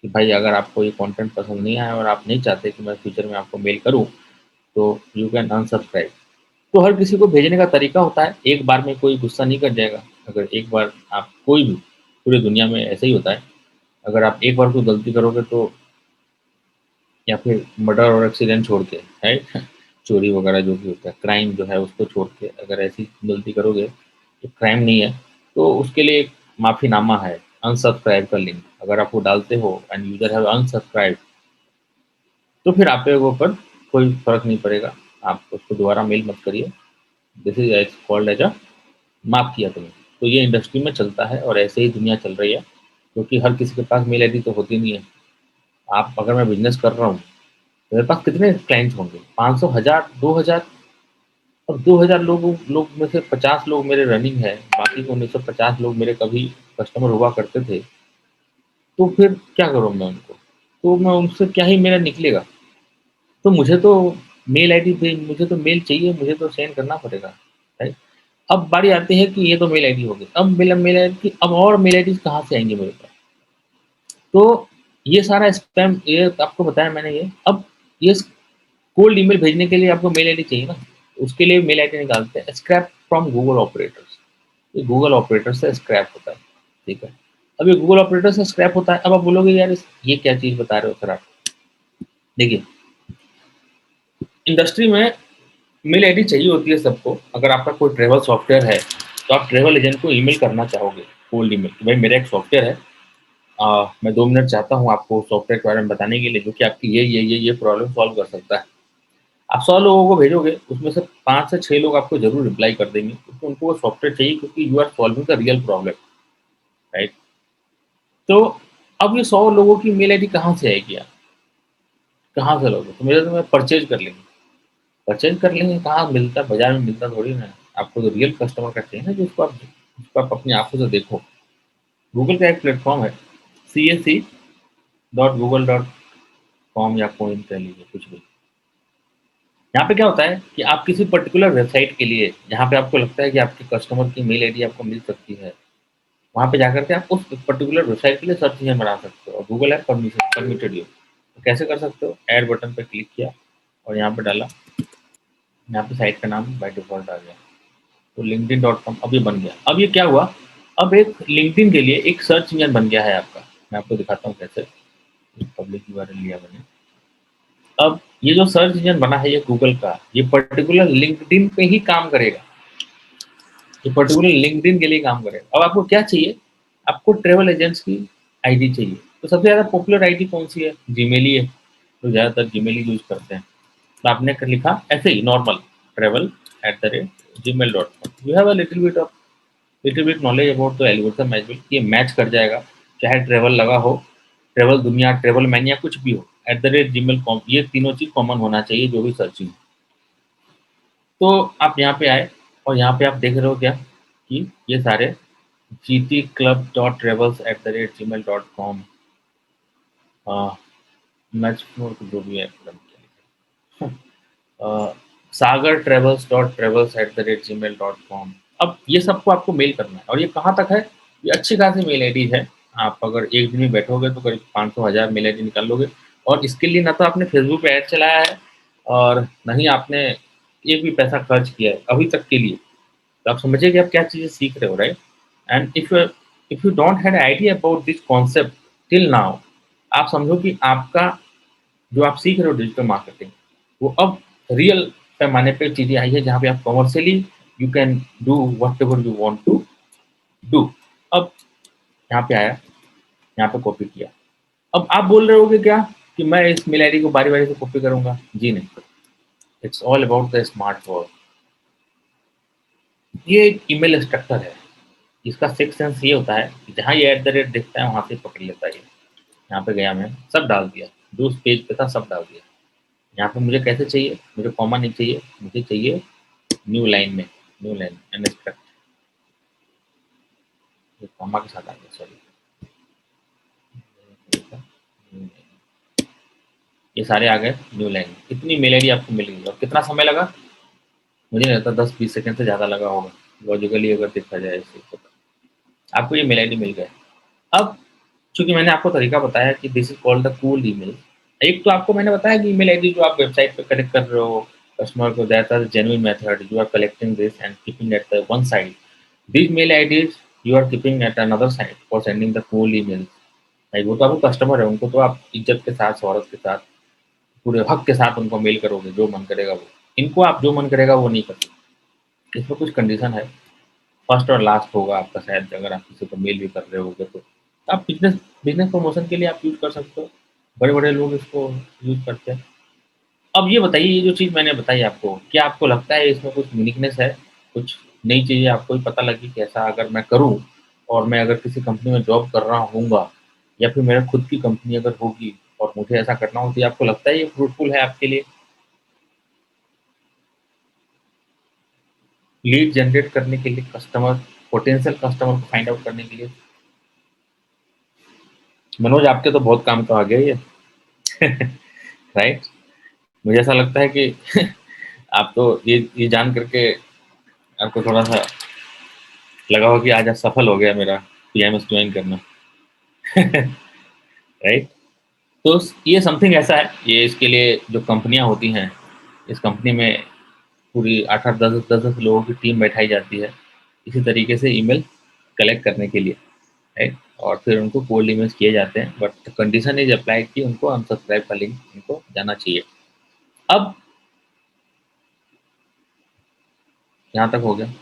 S1: कि भाई अगर आपको ये कंटेंट पसंद नहीं आया और आप नहीं चाहते कि मैं फ्यूचर में आपको मेल करूँ, तो यू कैन अनसब्सक्राइब। तो हर किसी को भेजने का तरीका होता है, एक बार में कोई गुस्सा नहीं कर जाएगा। अगर एक बार आप कोई भी, पूरी दुनिया में ऐसे ही होता है, अगर आप एक बार कोई गलती करोगे तो, या फिर मर्डर और एक्सीडेंट छोड़ के, राइट, चोरी वगैरह जो भी होता है, क्राइम जो है उसको छोड़ के अगर ऐसी गलती करोगे जो क्राइम नहीं है, तो उसके लिए एक माफ़ीनामा है, अनसब्सक्राइब का लिंक अगर आप वो डालते हो एंड यूजर हैव अनसब्सक्राइब, तो फिर आप पे वो पर कोई फ़र्क नहीं पड़ेगा, आप उसको दोबारा मेल मत करिए। This is as called as माफ़ किया तुम्हें। तो ये इंडस्ट्री में चलता है और ऐसे ही दुनिया चल रही है, क्योंकि हर किसी के पास मेल आईडी तो होती नहीं है। आप, अगर मैं बिज़नेस कर रहा हूँ, मेरे पास कितने क्लाइंट्स होंगे? 500, 1000, 2000। अब 2000 लोग में से 50 लोग मेरे रनिंग है, बाकी के 1950 लोग मेरे कभी कस्टमर हुआ करते थे। तो फिर क्या करूँ मैं उनको? तो मैं उनसे क्या ही मेरा निकलेगा? तो मुझे तो मेल आईडी पे, मुझे तो मेल चाहिए, मुझे तो सेंड करना पड़ेगा, राइट? अब बारी आती है कि ये तो मेल आईडी हो गई। अब मेल मेल आईडी, अब और मेल आईडीज़ कहाँ से आएँगे मेरे पास? तो ये सारा स्पैम, ये आपको बताया मैंने ये। अब ये कोल्ड ईमेल भेजने के लिए आपको मेल आईडी चाहिए ना, उसके लिए मेल आईडी निकालते हैं, स्क्रैप फ्रॉम गूगल ऑपरेटर्स। ये गूगल ऑपरेटर से स्क्रैप होता है, ठीक है? अब ये गूगल ऑपरेटर से स्क्रैप होता है, अब आप बोलोगे यार ये क्या चीज़ बता रहे हो सर आप? देखिए, इंडस्ट्री में मेल आईडी चाहिए होती है सबको। अगर आपका कोई ट्रैवल सॉफ्टवेयर है, तो आप ट्रैवल एजेंट को ईमेल करना चाहोगे, कोल्ड ईमेल, कि भाई मेरा एक सॉफ्टवेयर है, मैं 2 मिनट चाहता हूँ आपको सॉफ्टवेयर के बारे में बताने के लिए, जो कि आपकी ये प्रॉब्लम सॉल्व कर सकता है। आप 100 लोगों को भेजोगे, उसमें से 5 से 6 लोग आपको ज़रूर रिप्लाई कर देंगे, क्योंकि उनको वो सॉफ्टवेयर चाहिए, क्योंकि you are solving the real problem, right? तो अब ये 100 लोगों की मेल आईडी कहाँ से आएगी यार? कहाँ से लोगे? तो मेरे तो मैं परचेज़ कर लेंगे। परचेज़ कर लेंगे, कहाँ मिलता है? बाज़ार में मिलता थोड़ी ना है। आपको तो रियल कस्टमर का चाहिए ना, जिसको आप अपनी आँखों से देखो। गूगल का एक प्लेटफ़ॉर्म है, CAC.google.com या कोइन कह लीजिए, कुछ भी। यहाँ पे क्या होता है कि आप किसी पर्टिकुलर वेबसाइट के लिए, जहाँ पे आपको लगता है कि आपके कस्टमर की मेल आईडी आपको मिल सकती है, वहाँ पे जाकर के आप उस पर्टिकुलर वेबसाइट के लिए सर्च इंजन बना सकते हो, और गूगल ऐप परमिटेड यू। तो कैसे कर सकते हो? ऐड बटन पे क्लिक किया और यहाँ पे डाला, यहाँ पे साइट का नाम बाय डिफ़ॉल्ट आ गया। तो लिंक्डइन.com अब ये बन गया। अब ये क्या हुआ? अब एक लिंक्डइन के लिए एक सर्च इंजन बन गया है आपका। मैं आपको दिखाता हूँ कैसे। पब्लिक यूआरएल लिया मैंने। अब ये जो सर्च इंजन बना है ये गूगल का, ये पर्टिकुलर लिंक्डइन पे ही काम करेगा। ये पर्टिकुलर लिंक्डइन के लिए काम करेगा। अब आपको क्या चाहिए? आपको ट्रैवल एजेंट्स की आईडी चाहिए। तो सबसे ज़्यादा पॉपुलर आईडी कौन-सी है? जीमेल ही है। तो ज़्यादातर जीमेल ही यूज़ करते हैं। तो आपने कर लिखा ऐसे ही normal, travel@gmail.com। You have a little bit knowledge about the algorithm as well, ये मैच कर जाएगा। चाहे ट्रैवल लगा हो, ट्रैवल दुनिया, ट्रैवल मैनिया कुछ भी हो, @gmail.com, ये तीनों चीज़ कॉमन होना चाहिए जो भी सर्चिंग। तो आप यहाँ पे आए और यहाँ पे आप देख रहे हो क्या कि ये सारे gtclub.travels@gmail.com, मैच मोर जो भी है, सागर travels.travels@gmail.com। अब ये सबको आपको मेल करना है, और ये कहाँ तक है? ये अच्छी खासी मेल आईडी है। आप अगर एक दिन में बैठोगे तो करीब 500 1000 मेल आईडी निकाल लोगे, और इसके लिए ना तो आपने फेसबुक पे ऐड चलाया है, और ना ही आपने एक भी पैसा खर्च किया है अभी तक के लिए। तो आप समझिए कि आप क्या चीज़ें सीख रहे हो, right? And if you don't had idea about this concept till now, आप समझो कि आपका जो आप सीख रहे हो डिजिटल मार्केटिंग, वो अब रियल पैमाने पे चीज़ें आई है, जहाँ पे आप commercially you can do whatever you want to do. अब यहाँ पे आया, यहाँ पे कॉपी किया। अब आप बोल रहे होगे क्या कि मैं इस मेल आईडी को बारी-बारी से कॉपी करूँगा? जी नहीं, it's all about the smart work. ये एक ईमेल स्ट्रक्चर है, इसका सिक्स सेंस ये होता है कि जहाँ ये एट द रेट दिखता है वहाँ से पकड़ लेता है ये। यहाँ पे गया मैं, सब डाल दिया, जो उस पेज पे था सब डाल दिया। यहाँ पे मुझे कैसे चाहिए? मुझे कॉमा नहीं चाहिए, मुझे चाहिए न्यू लाइन में, न्यू लाइन अनस्ट्रक्ट, ये कॉमा के साथ आ गया, सॉरी। ये सारे आ गए न्यू लाइन। इतनी मेल आईडी आपको मिल गई, और कितना समय लगा? मुझे नहीं लगता 10-20 सेकंड से ज़्यादा लगा होगा। लॉजिकली अगर देखा जाए इसे तो आपको ये मेल आईडी मिल गया। अब चूँकि मैंने आपको तरीका बताया कि this is called the cool email. एक तो आपको मैंने बताया कि ईमेल आईडी जो आप वेबसाइट पे कलेक्ट कर रहे हो, कस्टमर को that are genuine method you are collecting this and keeping at the one side. These mail IDs you are keeping at another site for sending the cool emails। भाई वो तो आपको कस्टमर है, उनको तो आप इज्जत के साथ, शोहरत के साथ, पूरे हक के साथ उनको मेल करोगे, जो मन करेगा वो। इनको आप जो मन करेगा वो नहीं कर सकते। इसमें कुछ कंडीशन है, फर्स्ट और लास्ट होगा आपका शायद अगर आप किसी को मेल भी कर रहे होगे तो। आप बिज़नेस बिज़नेस प्रमोशन के लिए आप यूज़ कर सकते हो, बड़े-बड़े लोग इसको यूज़ करते हैं। अब ये बताइए ये जो चीज़ मैंने बताई आपको, क्या आपको लगता है इसमें कुछ यूनिकनेस है? कुछ नई चीज़ें आपको भी पता लगी कि ऐसा अगर मैं करूँ और मैं अगर किसी कंपनी में जॉब कर रहा होऊँगा या फिर मेरा खुद की कंपनी अगर होगी और मुझे ऐसा करना हो तो ये आपको लगता है ये फ्रूटफुल है आपके लिए? लीड जनरेट करने के लिए कस्टमर पोटेंशियल कस्टमर को फाइंड आउट करने के लिए? मनोज आपके तो बहुत काम का आ गया ये। राइट? मुझे ऐसा लगता है कि आप तो ये जान करके आपको थोड़ा-सा लगा होगा कि आज सफल हो गया मेरा पीएमएस जॉइन करना। राइट? तो ये समथिंग ऐसा है, ये इसके लिए जो कंपनियाँ होती हैं, इस कंपनी में पूरी 8-8 10-10 लोगों की टीम बैठाई जाती है, इसी तरीके से ईमेल कलेक्ट करने के लिए, राइट? और फिर उनको कोल्ड ईमेल्स किए जाते हैं, बट कंडीशन इज़ अप्लाइड कि उनको अनसब्सक्राइब का लिंक उनको जाना चाहिए। अब यहाँ तक हो गया।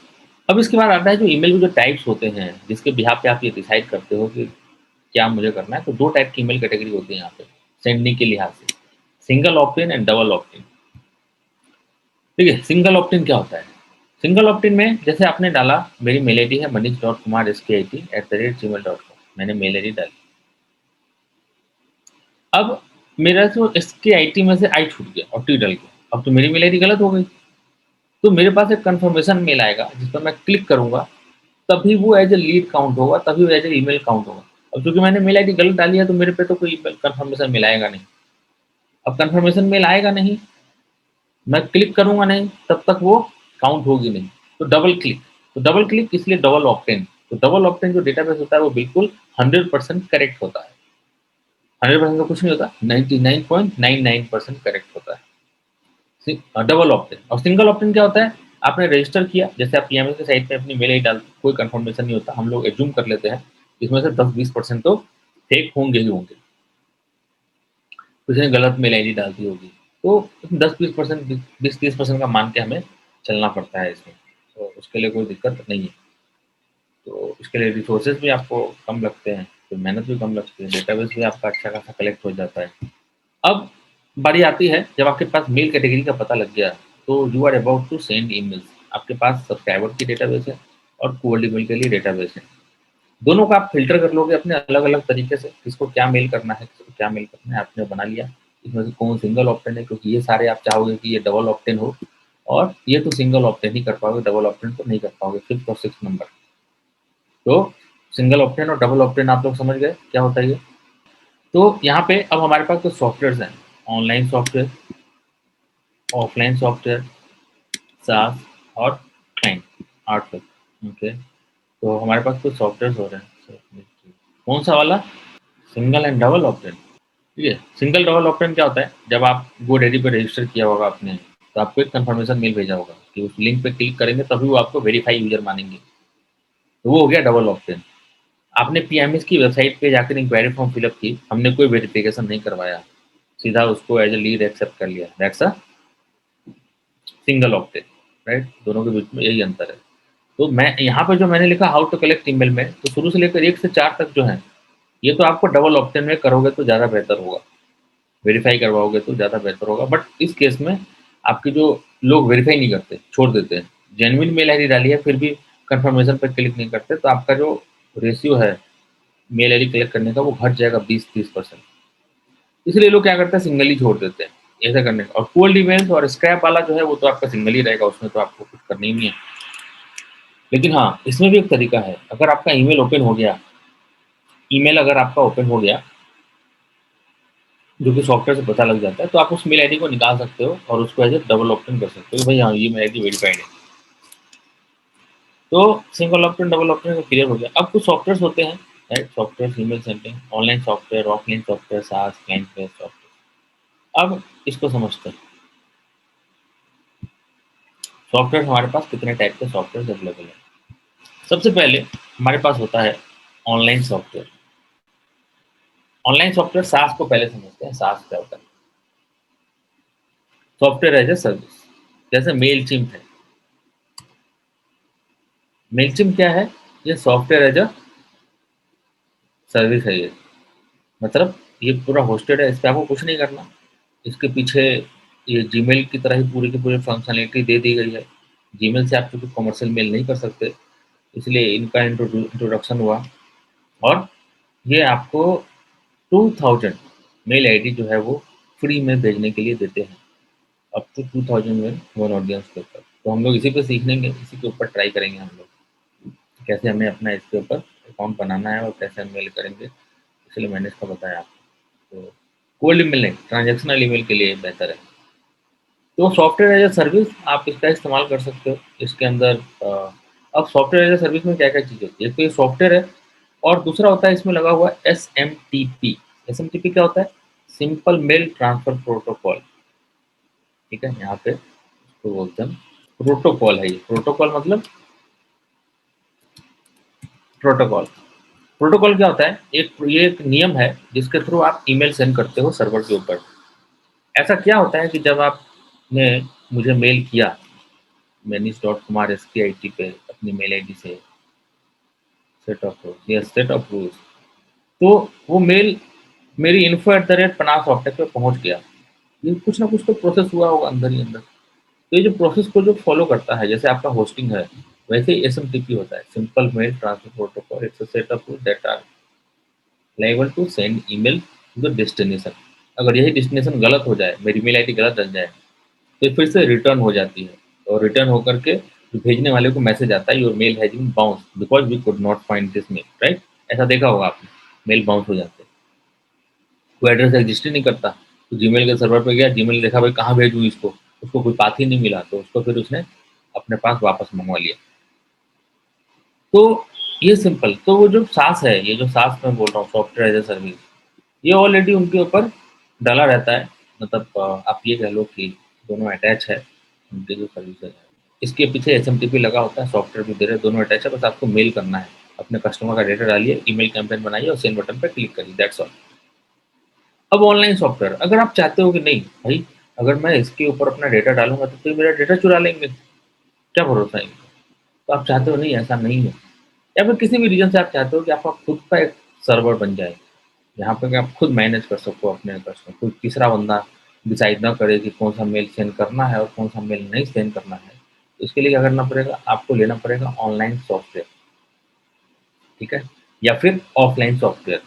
S1: अब इसके बाद आता है जो ईमेल के जो टाइप्स होते हैं, जिसके बिहाफ़ पे आप ये डिसाइड करते हो कि क्या मुझे करना है, तो 2 टाइप की ईमेल कैटेगरी होती है यहाँ पे, सेंडिंग के लिहाज़ से, single opt in and double opt इन। ठीक है, सिंगल ऑप्ट इन क्या होता है? सिंगल ऑप्ट इन में जैसे आपने डाला मेरी मेल आईडी है manish.kumar@gmail.com मैंने मेल आईडी डाली। अब मेरा जो इसके आईटी में से आई छूट गया और टी डल गया, अब तो मेरी मेल आईडी गलत हो गई। तो मेरे पास एक कन्फर्मेशन मेल आएगा जिस पर मैं क्लिक करूँगा, तभी वो एज़ अ लीड काउंट होगा, तभी वो एज़ अ ईमेल काउंट होगा। अब चूँकि मैंने मेल आईडी गलत डाली है तो मेरे पे तो कोई ईमेल कन्फर्मेशन मेल आएगा नहीं। अब कन्फर्मेशन मेल आएगा नहीं, मैं क्लिक करूँगा नहीं, तब तक वो काउंट होगी नहीं। तो डबल क्लिक इसलिए डबल ऑप्ट-इन। तो डबल ऑप्ट-इन जो डेटाबेस होता है वो बिल्कुल 100% करेक्ट होता है। 100% तो कुछ नहीं होता, 99.99% करेक्ट होता है। डबल ऑप्ट-इन और सिंगल ऑप्ट-इन क्या होता है? आपने रजिस्टर किया, जैसे आप पीएमएस की साइट पे अपनी मेल आईडी डालते कोई कन्फर्मेशन नहीं होता। हम लोग एज्यूम कर लेते हैं, इसमें से 10-20% तो फेक होंगे ही होंगे। किसी ने गलत मेल आईडी डाल दी होगी। तो 10-20% 20-30% का मान के हमें चलना पड़ता है इसमें। तो उसके लिए कोई दिक्कत नहीं है। तो इसके लिए रिसोर्सेज़ भी आपको कम लगते हैं, तो मेहनत भी कम लगती है, डेटाबेस भी आपका अच्छा खासा कलेक्ट हो जाता है। अब बारी आती है जब आपके पास मेल कैटेगरी का पता लग गया, तो you are about to send emails. आपके पास सब्सक्राइबर की डेटाबेस है और कोल्ड ईमेल के लिए डेटाबेस है। दोनों का आप फ़िल्टर कर लोगे अपने अलग-अलग तरीके से, किसको क्या मेल करना है, किसको क्या मेल करना है, आपने बना लिया। इसमें से कौन सिंगल ऑप्ट-इन है क्योंकि ये सारे आप चाहोगे कि ये डबल ऑप्ट-इन हो और ये तो सिंगल ऑप्ट-इन ही कर पाओगे, डबल ऑप्ट-इन तो नहीं कर पाओगे, 5th और 6th नंबर। तो सिंगल ऑप्ट-इन और डबल ऑप्ट-इन आप लोग समझ गए क्या होता है ये? तो यहाँ पे अब हमारे पास कुछ सॉफ्टवेयर्स हैं, ऑनलाइन सॉफ्टवेयर, ऑफलाइन सॉफ्टवेयर, सास और क्लाइंट, 8 तक, ओके। तो हमारे पास कुछ सॉफ्टवेयर्स हो रहे हैं। कौन सा वाला? Single and double opt-in. ठीक है, सिंगल डबल ऑप्शन क्या होता है? जब आप गोडैडी पे रजिस्टर किया होगा आपने, तो आपको एक कन्फर्मेशन मेल भेजा होगा कि उस लिंक पे क्लिक करेंगे तभी वो आपको वेरीफाई यूज़र मानेंगे। तो वो हो गया डबल ऑप्शन। आपने पीएमएस की वेबसाइट पे जाकर इंक्वायरी फॉर्म फिल अप की, हमने कोई वेरिफिकेशन नहीं करवाया, सीधा उसको एज़ अ लीड एक्सेप्ट कर लिया, that's a single opt-in, right? दोनों के बीच में यही अंतर है। तो मैं यहाँ पे जो मैंने लिखा हाउ टू कलेक्ट ईमेल में, तो शुरू से लेकर 1 से 4 तक जो है, ये तो आपको डबल ऑप्शन में करोगे तो ज़्यादा बेहतर होगा। वेरीफाई करवाओगे तो ज़्यादा बेहतर होगा। बट इस केस में आपके जो लोग वेरीफाई नहीं करते, छोड़ देते हैं। जेन्युइन मेल आईडी डाली है फिर भी कन्फर्मेशन पे क्लिक नहीं करते, तो आपका जो रेशियो है मेल आईडी कलेक्ट करने का वो घट जाएगा 20-30%। इसलिए लोग क्या करते हैं सिंगल ही छोड़ देते हैं, ऐसा करने का। और कोल्ड ईमेल्स और स्क्रैप वाला जो है वो तो आपका सिंगल ही रहेगा, उसमें तो आपको कुछ करना ही नहीं है। लेकिन हाँ, इसमें भी एक तरीका है, अगर आपका ईमेल ओपन हो गया, ईमेल अगर आपका ओपन हो गया जो कि सॉफ्टवेयर से पता लग जाता है, तो आप उस मेल आईडी को निकाल सकते हो और उसको एज़ अ डबल ऑप्शन कर सकते हो कि भाई हाँ, ये मेल आईडी वेरीफाइड है। तो सिंगल ऑप्शन डबल ऑप्शन का क्लियर हो गया। अब कुछ सॉफ्टवेयर होते हैं, right? Software, email sending, online software, offline software, सास, क्लाइंट बेस्ड सॉफ्टवेयर। अब इसको समझते हैं, सॉफ्टवेयर हमारे पास कितने टाइप के सॉफ्टवेयर अवेलेबल है। सबसे पहले हमारे पास होता है ऑनलाइन सॉफ्टवेयर। ऑनलाइन सॉफ्टवेयर सास को पहले समझते हैं, सास क्या होता है? Software as a service. जैसे मेल चिम्प है, मेल चिम्प क्या है? ये सॉफ्टवेयर एज अ सर्विस है ये। मतलब ये पूरा होस्टेड है, इस पे आपको कुछ नहीं करना। इसके पीछे ये जीमेल की तरह ही पूरी की पूरी फंक्शनैलिटी दे दी गई है। जीमेल से आप चूँकि कमर्शियल मेल नहीं कर सकते, इसलिए इनका इंट्रोडक्शन हुआ। और ये आपको 2000 मेल आईडी जो है वो फ्री में भेजने के लिए देते हैं, up to 2000 mail one audience के ऊपर। तो हम लोग इसी पे सीखेंगे, इसी के ऊपर ट्राई करेंगे हम लोग, कैसे हमें अपना इसके ऊपर अकाउंट बनाना है और कैसे हम मेल करेंगे, इसलिए मैंने इसका बताया आपको। तो कोल्ड ईमेल नहीं, ट्रांजैक्शनल ईमेल के लिए बेहतर है। तो सॉफ्टवेयर एज अ सर्विस आप इसका इस्तेमाल कर सकते हो। इसके अंदर अब सॉफ्टवेयर एज अ सर्विस में क्या-क्या चीज़ होती है? एक तो ये सॉफ्टवेयर है और दूसरा होता है इसमें लगा हुआ एसएमटीपी। एसएमटीपी क्या होता है? Simple mail transfer protocol. ठीक है? यहाँ पे इसको बोलते हैं प्रोटोकॉल है ये। प्रोटोकॉल मतलब प्रोटोकॉल। प्रोटोकॉल क्या होता है? ये एक नियम है जिसके थ्रू आप ईमेल सेंड करते हो सर्वर के ऊपर। ऐसा क्या होता है कि जब आपने मुझे मेल किया manish.kumar@ski पे अपनी मेल आईडी से set of rules, yes set of rules, तो वो मेल मेरी info@panav सॉफ्टवेयर पे पहुंच गया। ये कुछ ना कुछ तो प्रोसेस हुआ होगा अंदर ही अंदर। तो ये जो प्रोसेस को जो फॉलो करता है, जैसे आपका होस्टिंग है वैसे ही एसएमटीपी होता है, simple mail transfer protocol. It's a set of rules that are liable to send email to the destination. अगर यही डेस्टिनेशन गलत हो जाए, मेरी मेल आईडी गलत डल जाए, तो फिर से रिटर्न हो जाती है और रिटर्न होकर के जो भेजने वाले को मैसेज आता है, your mail has been bounce because we could not find this mail, right? ऐसा देखा होगा आपने, मेल बाउंस हो जाते हैं, कोई एड्रेस एग्जिस्ट ही नहीं करता। तो जीमेल के सर्वर पे गया, जीमेल देखा भाई कहाँ भेजूँ इसको, उसको कोई पाथ ही नहीं मिला, तो उसको फिर उसने अपने पास वापस मंगवा लिया। तो ये सिंपल, तो वो जो सास है, ये जो सास मैं बोल रहा हूँ सॉफ्टवेयर एज ए सर्विस, ये ऑलरेडी उनके ऊपर डला रहता है। मतलब आप ये कह लो कि दोनों अटैच है, उनके जो सर्विसेज है। इसके पीछे एसएमटीपी लगा होता है, सॉफ्टवेयर भी दे रहे हैं, दोनों अटैच है। बस आपको मेल करना है, अपने कस्टमर का डेटा डालिए, ईमेल कैंपेन बनाइए और सेंड बटन पे क्लिक करिए, दैट्स ऑल। अब ऑनलाइन सॉफ्टवेयर, अगर आप चाहते हो कि नहीं भाई, अगर मैं इसके ऊपर अपना डेटा डालूंगा तो फिर मेरा डेटा चुरा लेंगे, क्या भरोसा है इनका? तो आप चाहते हो नहीं, ऐसा नहीं है। या फिर किसी भी रीजन से आप चाहते हो कि आपका खुद का एक सर्वर बन जाए, यहाँ पे कि आप खुद मैनेज कर सको अपने कस्टमर, कोई तीसरा बंदा डिसाइड ना करे कि कौन सा मेल सेंड करना है और कौन सा मेल नहीं सेंड करना है। तो इसके लिए क्या करना पड़ेगा? आपको लेना पड़ेगा ऑनलाइन सॉफ्टवेयर, ठीक है? या फिर ऑफलाइन सॉफ्टवेयर।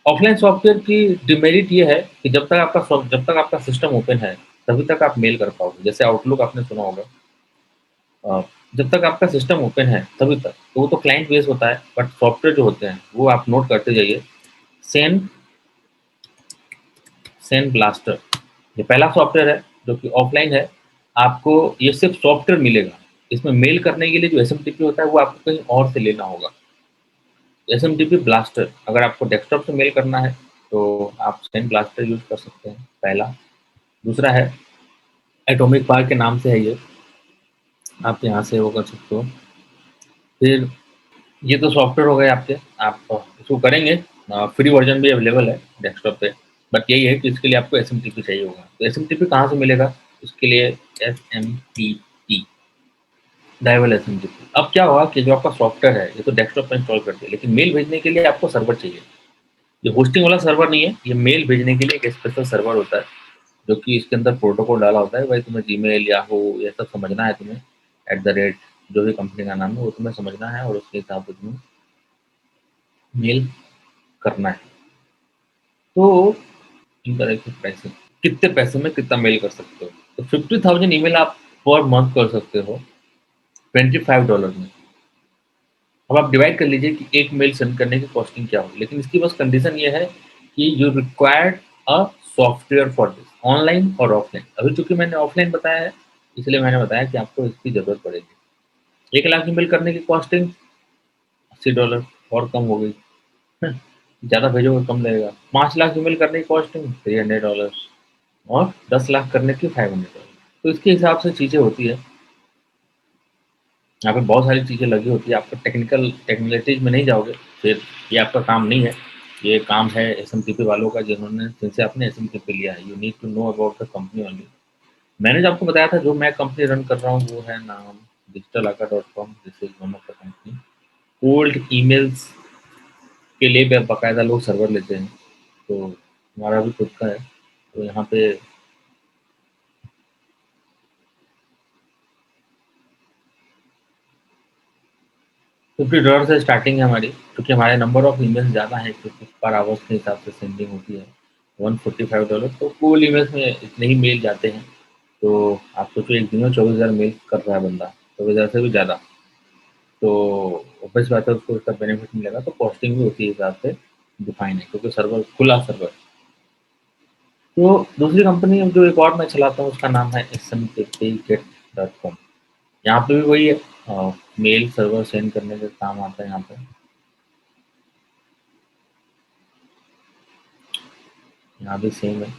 S1: ऑफलाइन सॉफ्टवेयर की डिमेरिट ये है कि जब तक आपका सिस्टम ओपन है, तभी तक आप मेल कर पाओगे। जैसे आउटलुक आपने सुना होगा, जब तक आपका सिस्टम ओपन है तभी तक, तो वो तो क्लाइंट बेस होता है, बट सॉफ्टवेयर जो होते हैं वो आप नोट करते जाइए। सेंड सेंड ब्लास्टर, ये पहला सॉफ्टवेयर है जो कि ऑफलाइन है। आपको ये सिर्फ सॉफ्टवेयर मिलेगा, इसमें मेल करने के लिए जो एसएमटीपी होता है वो आपको कहीं और से लेना होगा। एसएमटीपी ब्लास्टर, अगर आपको डेस्कटॉप से मेल करना है तो आप सेंड ब्लास्टर यूज कर सकते हैं, पहला। दूसरा है एटॉमिक पावर के नाम से है ये, आप यहाँ से वो कर सकते हो। फिर ये तो सॉफ्टवेयर हो गए आपके, आप इसको करेंगे। फ्री वर्जन भी अवेलेबल है डेस्कटॉप पे, बट यही है कि इसके लिए आपको एसएमटीपी चाहिए होगा। तो एसएमटीपी कहाँ से मिलेगा? इसके लिए एसएमटीपी, डायवल एसएमटीपी। अब क्या होगा कि जो आपका सॉफ्टवेयर है ये तो डेस्कटॉप पे इंस्टॉल कर दिया, लेकिन मेल भेजने के लिए आपको सर्वर चाहिए। ये होस्टिंग वाला सर्वर नहीं है, ये मेल भेजने के लिए एक स्पेशल सर्वर होता है, जो कि इसके अंदर प्रोटोकॉल डाला होता है। भाई तुम्हें जीमेल, याहू ये सब समझना है, तुम्हें जो भी कंपनी का नाम है वो तुम्हें समझना है और उसके हिसाब से तुम्हें मेल करना है। तो इन तरह के पैसे, कितने पैसे में कितना मेल कर सकते हो? तो 50,000 ईमेल आप पर मंथ कर सकते हो $25 में। अब आप डिवाइड कर लीजिए कि एक मेल सेंड करने की कॉस्टिंग क्या होगी, लेकिन इसकी बस कंडीशन ये है कि you required a software for this, online और ऑफलाइन। अभी चूंकि मैंने ऑफलाइन बताया है, इसलिए मैंने बताया कि आपको इसकी जरूरत पड़ेगी। 1 लाख ईमेल करने की कॉस्टिंग $80 और कम हो गई। ज़्यादा भेजोगे कम लगेगा। 5 लाख ईमेल करने की कॉस्टिंग $300 और 10 लाख करने की $500। तो इसके हिसाब से चीज़ें होती है। यहाँ पे बहुत सारी चीज़ें लगी होती है, आपको टेक्निकलिटीज़ में नहीं जाओगे, फिर ये आपका काम नहीं है। ये काम है एसएमटीपी वालों का जिनसे आपने एसएमटीपी लिया है। You need to know about the company only. मैंने जो आपको बताया था जो मैं कंपनी रन कर रहा हूँ वो है नाम digitalaga.com। This is one of the company. Cold emails के लिए बाकायदा लोग सर्वर लेते हैं, तो हमारा भी खुद का है। तो यहाँ पे $50 से स्टार्टिंग है हमारी, क्योंकि हमारे नंबर ऑफ ईमेल्स ज़्यादा हैं, क्योंकि पर आवर्स के हिसाब से सेंडिंग होती है। $145। तो कूल ईमेल्स में इतने ही मेल जाते हैं। तो आप सोचो एक दिन में 24,000 मेल कर रहा है बंदा, 24,000 से भी ज़्यादा। तो ऑब्वियस बात है उसको इसका बेनिफिट मिलेगा, तो कॉस्टिंग भी उसी हिसाब से डिफाइन है, क्योंकि सर्वर खुला सर्वर। तो दूसरी कंपनी जो एक और मैं चलाता हूँ उसका नाम है smtpget.com। यहाँ पे भी वही है, मेल सर्वर सेंड करने का काम आता है यहाँ पे। यहाँ भी सेम है,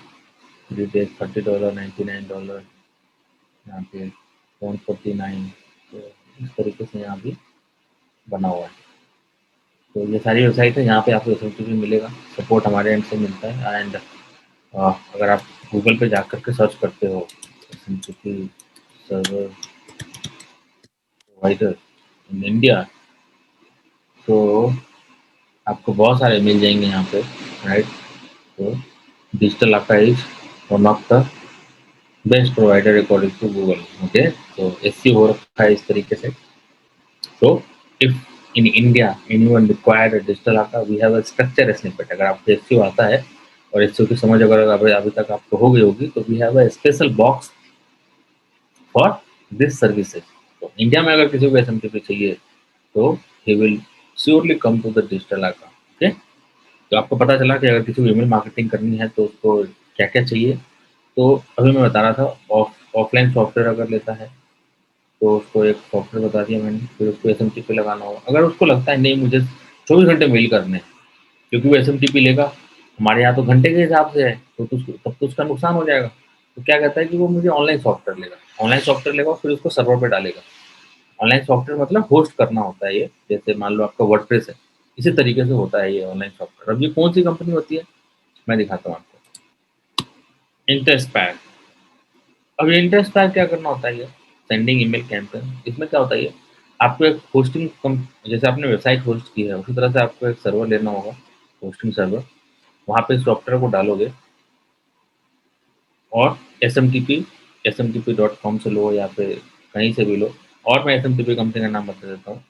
S1: रिटेल $30, $99, यहाँ पे 149। तो इस तरीके से यहाँ भी बना हुआ है। तो ये सारी वेबसाइट है, यहाँ पे आपको एस मिलेगा, सपोर्ट हमारे एंड से मिलता है। एंड अगर आप गूगल पे जा कर के सर्च करते हो S server provider in India, तो आपको बहुत सारे मिल जाएंगे यहाँ पे, राइट। तो Digital Aka is one of the best provider according to Google. Okay, तो एसईओ हो रखा है इस तरीके से। So if in India anyone required a digital आका, we have a structure snippet। अगर आपको एसईओ आता है और एसईओ की समझ अगर अभी अभी तक आपको हो गई होगी, तो we have a special box for this services. तो इंडिया में अगर किसी को एसएमटीपी चाहिए तो he will surely come to the Digital Aka. Okay, तो आपको पता चला कि अगर किसी को ईमेल मार्केटिंग करनी है तो उसको क्या क्या चाहिए। तो अभी मैं बता रहा था, ऑफलाइन सॉफ्टवेयर अगर लेता है तो उसको एक सॉफ्टवेयर बता दिया मैंने, फिर उसको एसएमटीपी लगाना होगा। अगर उसको लगता है नहीं मुझे 24 घंटे मेल करने हैं, क्योंकि वो एसएमटीपी लेगा, हमारे यहाँ तो घंटे के हिसाब से है, तो तब तो उसका नुकसान हो जाएगा। तो क्या कहता है कि वो मुझे ऑनलाइन सॉफ्टवेयर लेगा, ऑनलाइन सॉफ्टवेयर लेगा और फिर उसको सर्वर पे डालेगा। ऑनलाइन सॉफ्टवेयर मतलब होस्ट करना होता है ये, जैसे मान लो आपका वर्डप्रेस है, इसी तरीके से होता है ये ऑनलाइन सॉफ्टवेयर। अब ये कौन सी कंपनी होती है मैं दिखाता हूँ आपको। इंटरेस्ट। अब ये इंटरेस्ट पैक क्या करना होता है ये, सेंडिंग ईमेल कैंपेन। इसमें क्या होता है ये, आपको एक होस्टिंग कम, जैसे आपने वेबसाइट होस्ट की है उसी तरह से आपको एक सर्वर लेना होगा, होस्टिंग सर्वर। वहाँ पे सॉफ्टवेयर को डालोगे और smtp.com से लो या फिर कहीं से भी लो। और मैं smtp कंपनी का नाम बता देता हूँ,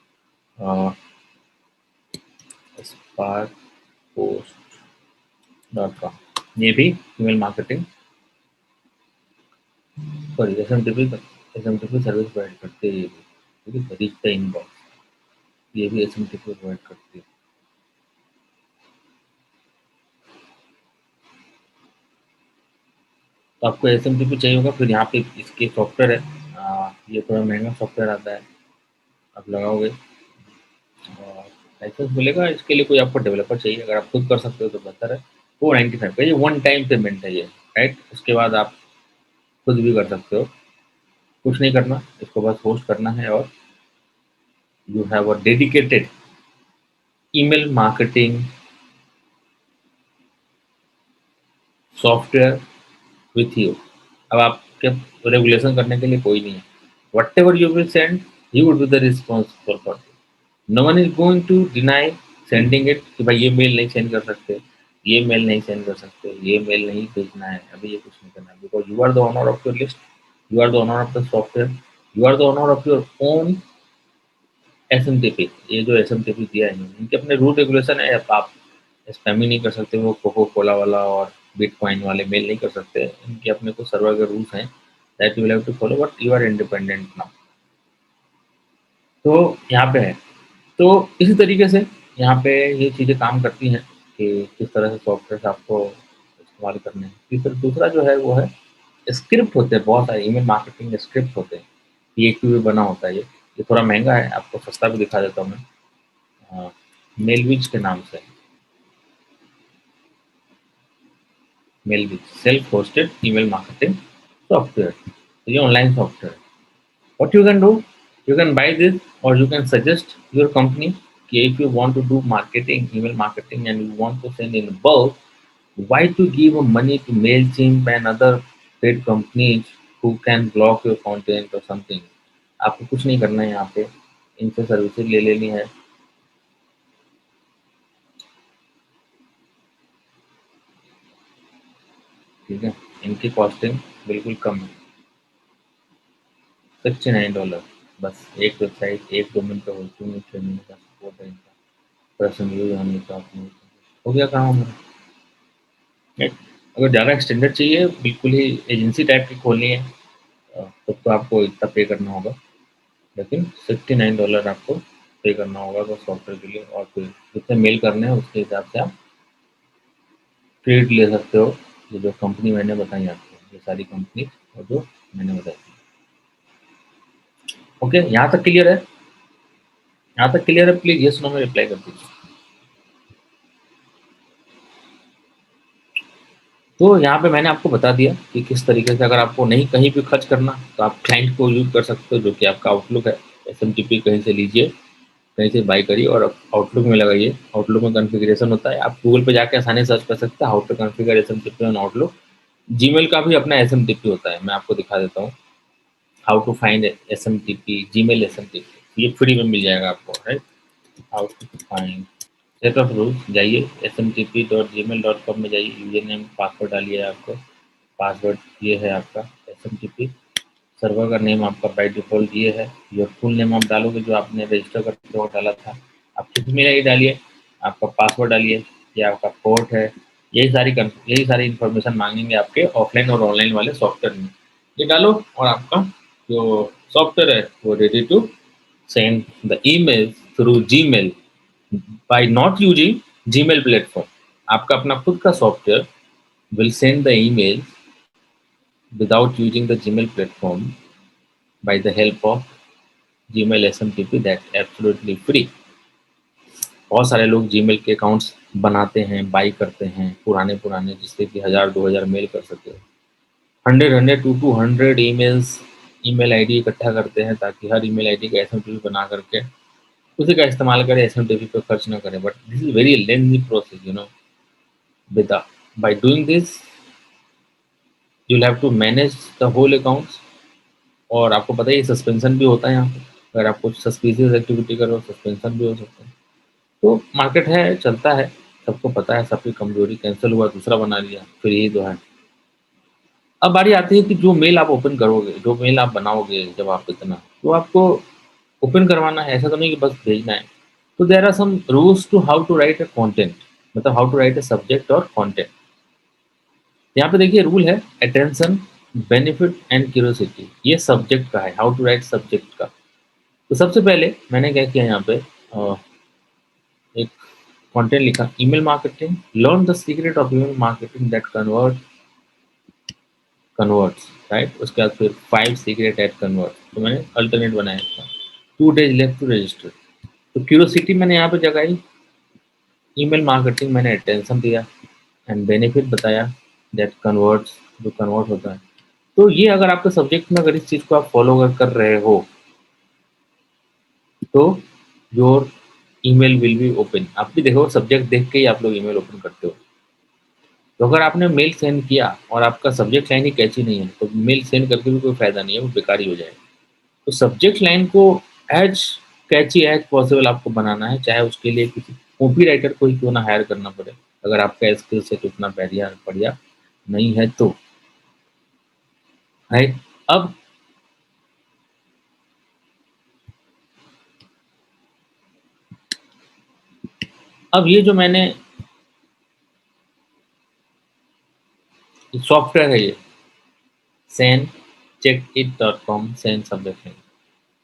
S1: sparkpost.com। ये भी email marketing, sorry SMTP service provide करते हैं ये भी, ठीक है। रीच द इनबॉक्स, ये भी एसएमटीपी प्रोवाइड करती है। तो आपको एसएमटीपी चाहिए होगा, फिर यहाँ पे इसके सॉफ्टवेयर है, ये थोड़ा महंगा सॉफ्टवेयर आता है। आप लगाओगे और लाइसेंस मिलेगा। इसके लिए कोई आपको डेवलपर चाहिए, अगर आप खुद कर सकते हो तो बेहतर है। 495 का ये वन टाइम पेमेंट है ये, राइट। उसके बाद आप खुद भी कर सकते हो, कुछ नहीं करना, इसको बस होस्ट करना है और you have a dedicated email marketing software with you. अब आपके रेगुलेशन करने के लिए कोई नहीं है। Whatever you will send, you would be the responsible for. No one is going to deny sending it कि भाई ये मेल नहीं सेंड कर सकते, ये मेल नहीं सेंड कर सकते, ये मेल नहीं भेजना है, अभी ये कुछ नहीं करना है, because you are the owner of your list, you are the owner of the software, you are the owner of your own SMTP. ये जो एसएमटीपी दिया है इनके अपने रूल रेगुलेशन है। आप स्पैम ही नहीं कर सकते, वो कोको कोला वाला और बिटकॉइन वाले मेल नहीं कर सकते, इनके अपने को सर्वर के रूल्स हैं that you will have to follow, but you are independent now. तो यहाँ पे है, तो इसी तरीके से यहाँ पे ये चीज़ें काम करती हैं कि किस तरह से सॉफ्टवेयर आपको इस्तेमाल करने हैं। तीसरा दूसरा जो है वो है स्क्रिप्ट होते हैं, बहुत सारे ईमेल मार्केटिंग स्क्रिप्ट होते हैं, ये एक भी बना होता है ये। ये थोड़ा महंगा है, आपको सस्ता भी दिखा देता हूँ मैं। मेलविज के नाम से, Mailwizz self hosted email marketing software. ये online software. What you can do, you can buy this or you can suggest your company कि if you want to do marketing, email marketing and you want to send in bulk, why to give money to MailChimp and other paid companies who can block your content or something? आपको कुछ नहीं करना है यहाँ पे, इनसे सर्विसेज ले लेनी है। ठीक है, इनकी कॉस्टिंग बिल्कुल कम है, $69। बस एक वेबसाइट, एक डोमेन का होस्टिंग, 6 महीने का सपोर्ट है इनका, पर्सनल यूज होने का अपने हो गया काम हमारा। राइट। अगर ज़्यादा एक्सटेंडेड चाहिए, बिल्कुल ही एजेंसी टाइप की खोलनी है, तब तो आपको इतना पे करना होगा, लेकिन $69 आपको पे करना होगा बस सॉफ्टवेयर के लिए। और फिर जितने मेल करने हैं उसके हिसाब से आप क्रेडिट ले सकते हो। ये जो कंपनी मैंने बताई आपको, ये सारी कंपनी और जो मैंने बताई थी। ओके, यहाँ तक क्लियर है? यहाँ तक क्लियर है? प्लीज यस नो में रिप्लाई कर दीजिए। तो यहाँ पे मैंने आपको बता दिया कि किस तरीके से अगर आपको नहीं कहीं भी खर्च करना तो आप क्लाइंट को यूज कर सकते हो, जो कि आपका आउटलुक है। SMTP कहीं से लीजिए, कहीं से बाई करिए और आउटलुक में लगाइए। आउटलुक में कॉन्फ़िगरेशन होता है, आप गूगल पे जाके आसानी से सर्च कर सकते हैं how to configure SMTP on Outlook. Gmail का भी अपना SMTP होता है, मैं आपको दिखा देता हूँ। How to find SMTP, Gmail SMTP, ये फ्री में मिल जाएगा आपको, right. How to find set of rules, जाइए smtp.gmail.com में जाइए, यूजर नेम पासवर्ड डालिए। आपको पासवर्ड ये है आपका SMTP, सर्वर का नेम आपका बाय डिफ़ॉल्ट ये है। योर फुल नेम आप डालोगे जो आपने रजिस्टर करते वक्त डाला था। आप किस मेल आईडी डालिए, आपका पासवर्ड डालिए, ये आपका पोर्ट है। यही सारी इन्फॉर्मेशन मांगेंगे आपके ऑफलाइन और ऑनलाइन वाले सॉफ्टवेयर में। ये डालो और आपका जो सॉफ्टवेयर है वो ready to send the email through Gmail by not using Gmail platform. आपका अपना खुद का software will send the email without using the Gmail platform by the help of Gmail SMTP that absolutely free। बहुत सारे लोग जीमेल के अकाउंट्स बनाते हैं, बाई करते हैं पुराने पुराने, जिससे कि 1000-2000 मेल कर सकते हैं। 100 ईमेल्स, ईमेल आईडी इकट्ठा करते हैं ताकि हर ईमेल आईडी का SMTP बना करके उसी का इस्तेमाल करें, SMTP पे खर्च ना करें। But this is very lengthy process, you know. With by doing this you have to manage the whole accounts. और आपको पता है ये सस्पेंशन भी होता है यहाँ पे, अगर आप कुछ सस्पिशियस एक्टिविटी करो सस्पेंशन भी हो सकता है। तो मार्केट है, चलता है, सबको पता है, सबकी कमजोरी, कैंसिल हुआ दूसरा बना लिया, फिर यही तो है। अब बारी आती है कि जो मेल आप ओपन करोगे, जो मेल आप बनाओगे, जब आप इतना तो आपको ओपन करवाना है, ऐसा तो नहीं कि बस भेजना है। तो there are some rules to how to write a content, मतलब how to write a subject और कंटेंट। यहाँ पे देखिए रूल है अटेंशन, बेनिफिट एंड क्यूरियोसिटी, ये सब्जेक्ट का है, हाउ टू राइट सब्जेक्ट का। तो सबसे पहले मैंने क्या किया यहाँ पे, एक कंटेंट लिखा email marketing, learn the secret of email marketing that converts, right. उसके बाद फिर 5 सीक्रेट एट कन्वर्ट, तो मैंने अल्टरनेट बनाया था। 2 डेज लेफ्ट टू रजिस्टर, तो क्यूरियोसिटी मैंने यहाँ पे जगाई, ईमेल मार्केटिंग मैंने अटेंशन दिया, एंड बेनिफिट बताया दैट कन्वर्ट्स, जो कन्वर्ट होता है। तो ये अगर आपके सब्जेक्ट में अगर इस चीज़ को आप फॉलो कर रहे हो तो your email will be open. आप भी देखो सब्जेक्ट देख के ही आप लोग ईमेल ओपन करते हो। तो अगर आपने मेल सेंड किया और आपका सब्जेक्ट लाइन ही कैची नहीं है तो मेल सेंड करके भी कोई फायदा नहीं है, वो बेकार ही हो जाएगा। तो सब्जेक्ट लाइन को एज कैची एज पॉसिबल आपको बनाना है, चाहे उसके लिए किसी कॉपी राइटर को ही क्यों ना हायर करना पड़े, अगर आपका स्किल सेट उतना बढ़िया बढ़िया नहीं है तो, राइट। अब ये जो मैंने सॉफ्टवेयर है ये send check it dot com, send subject line.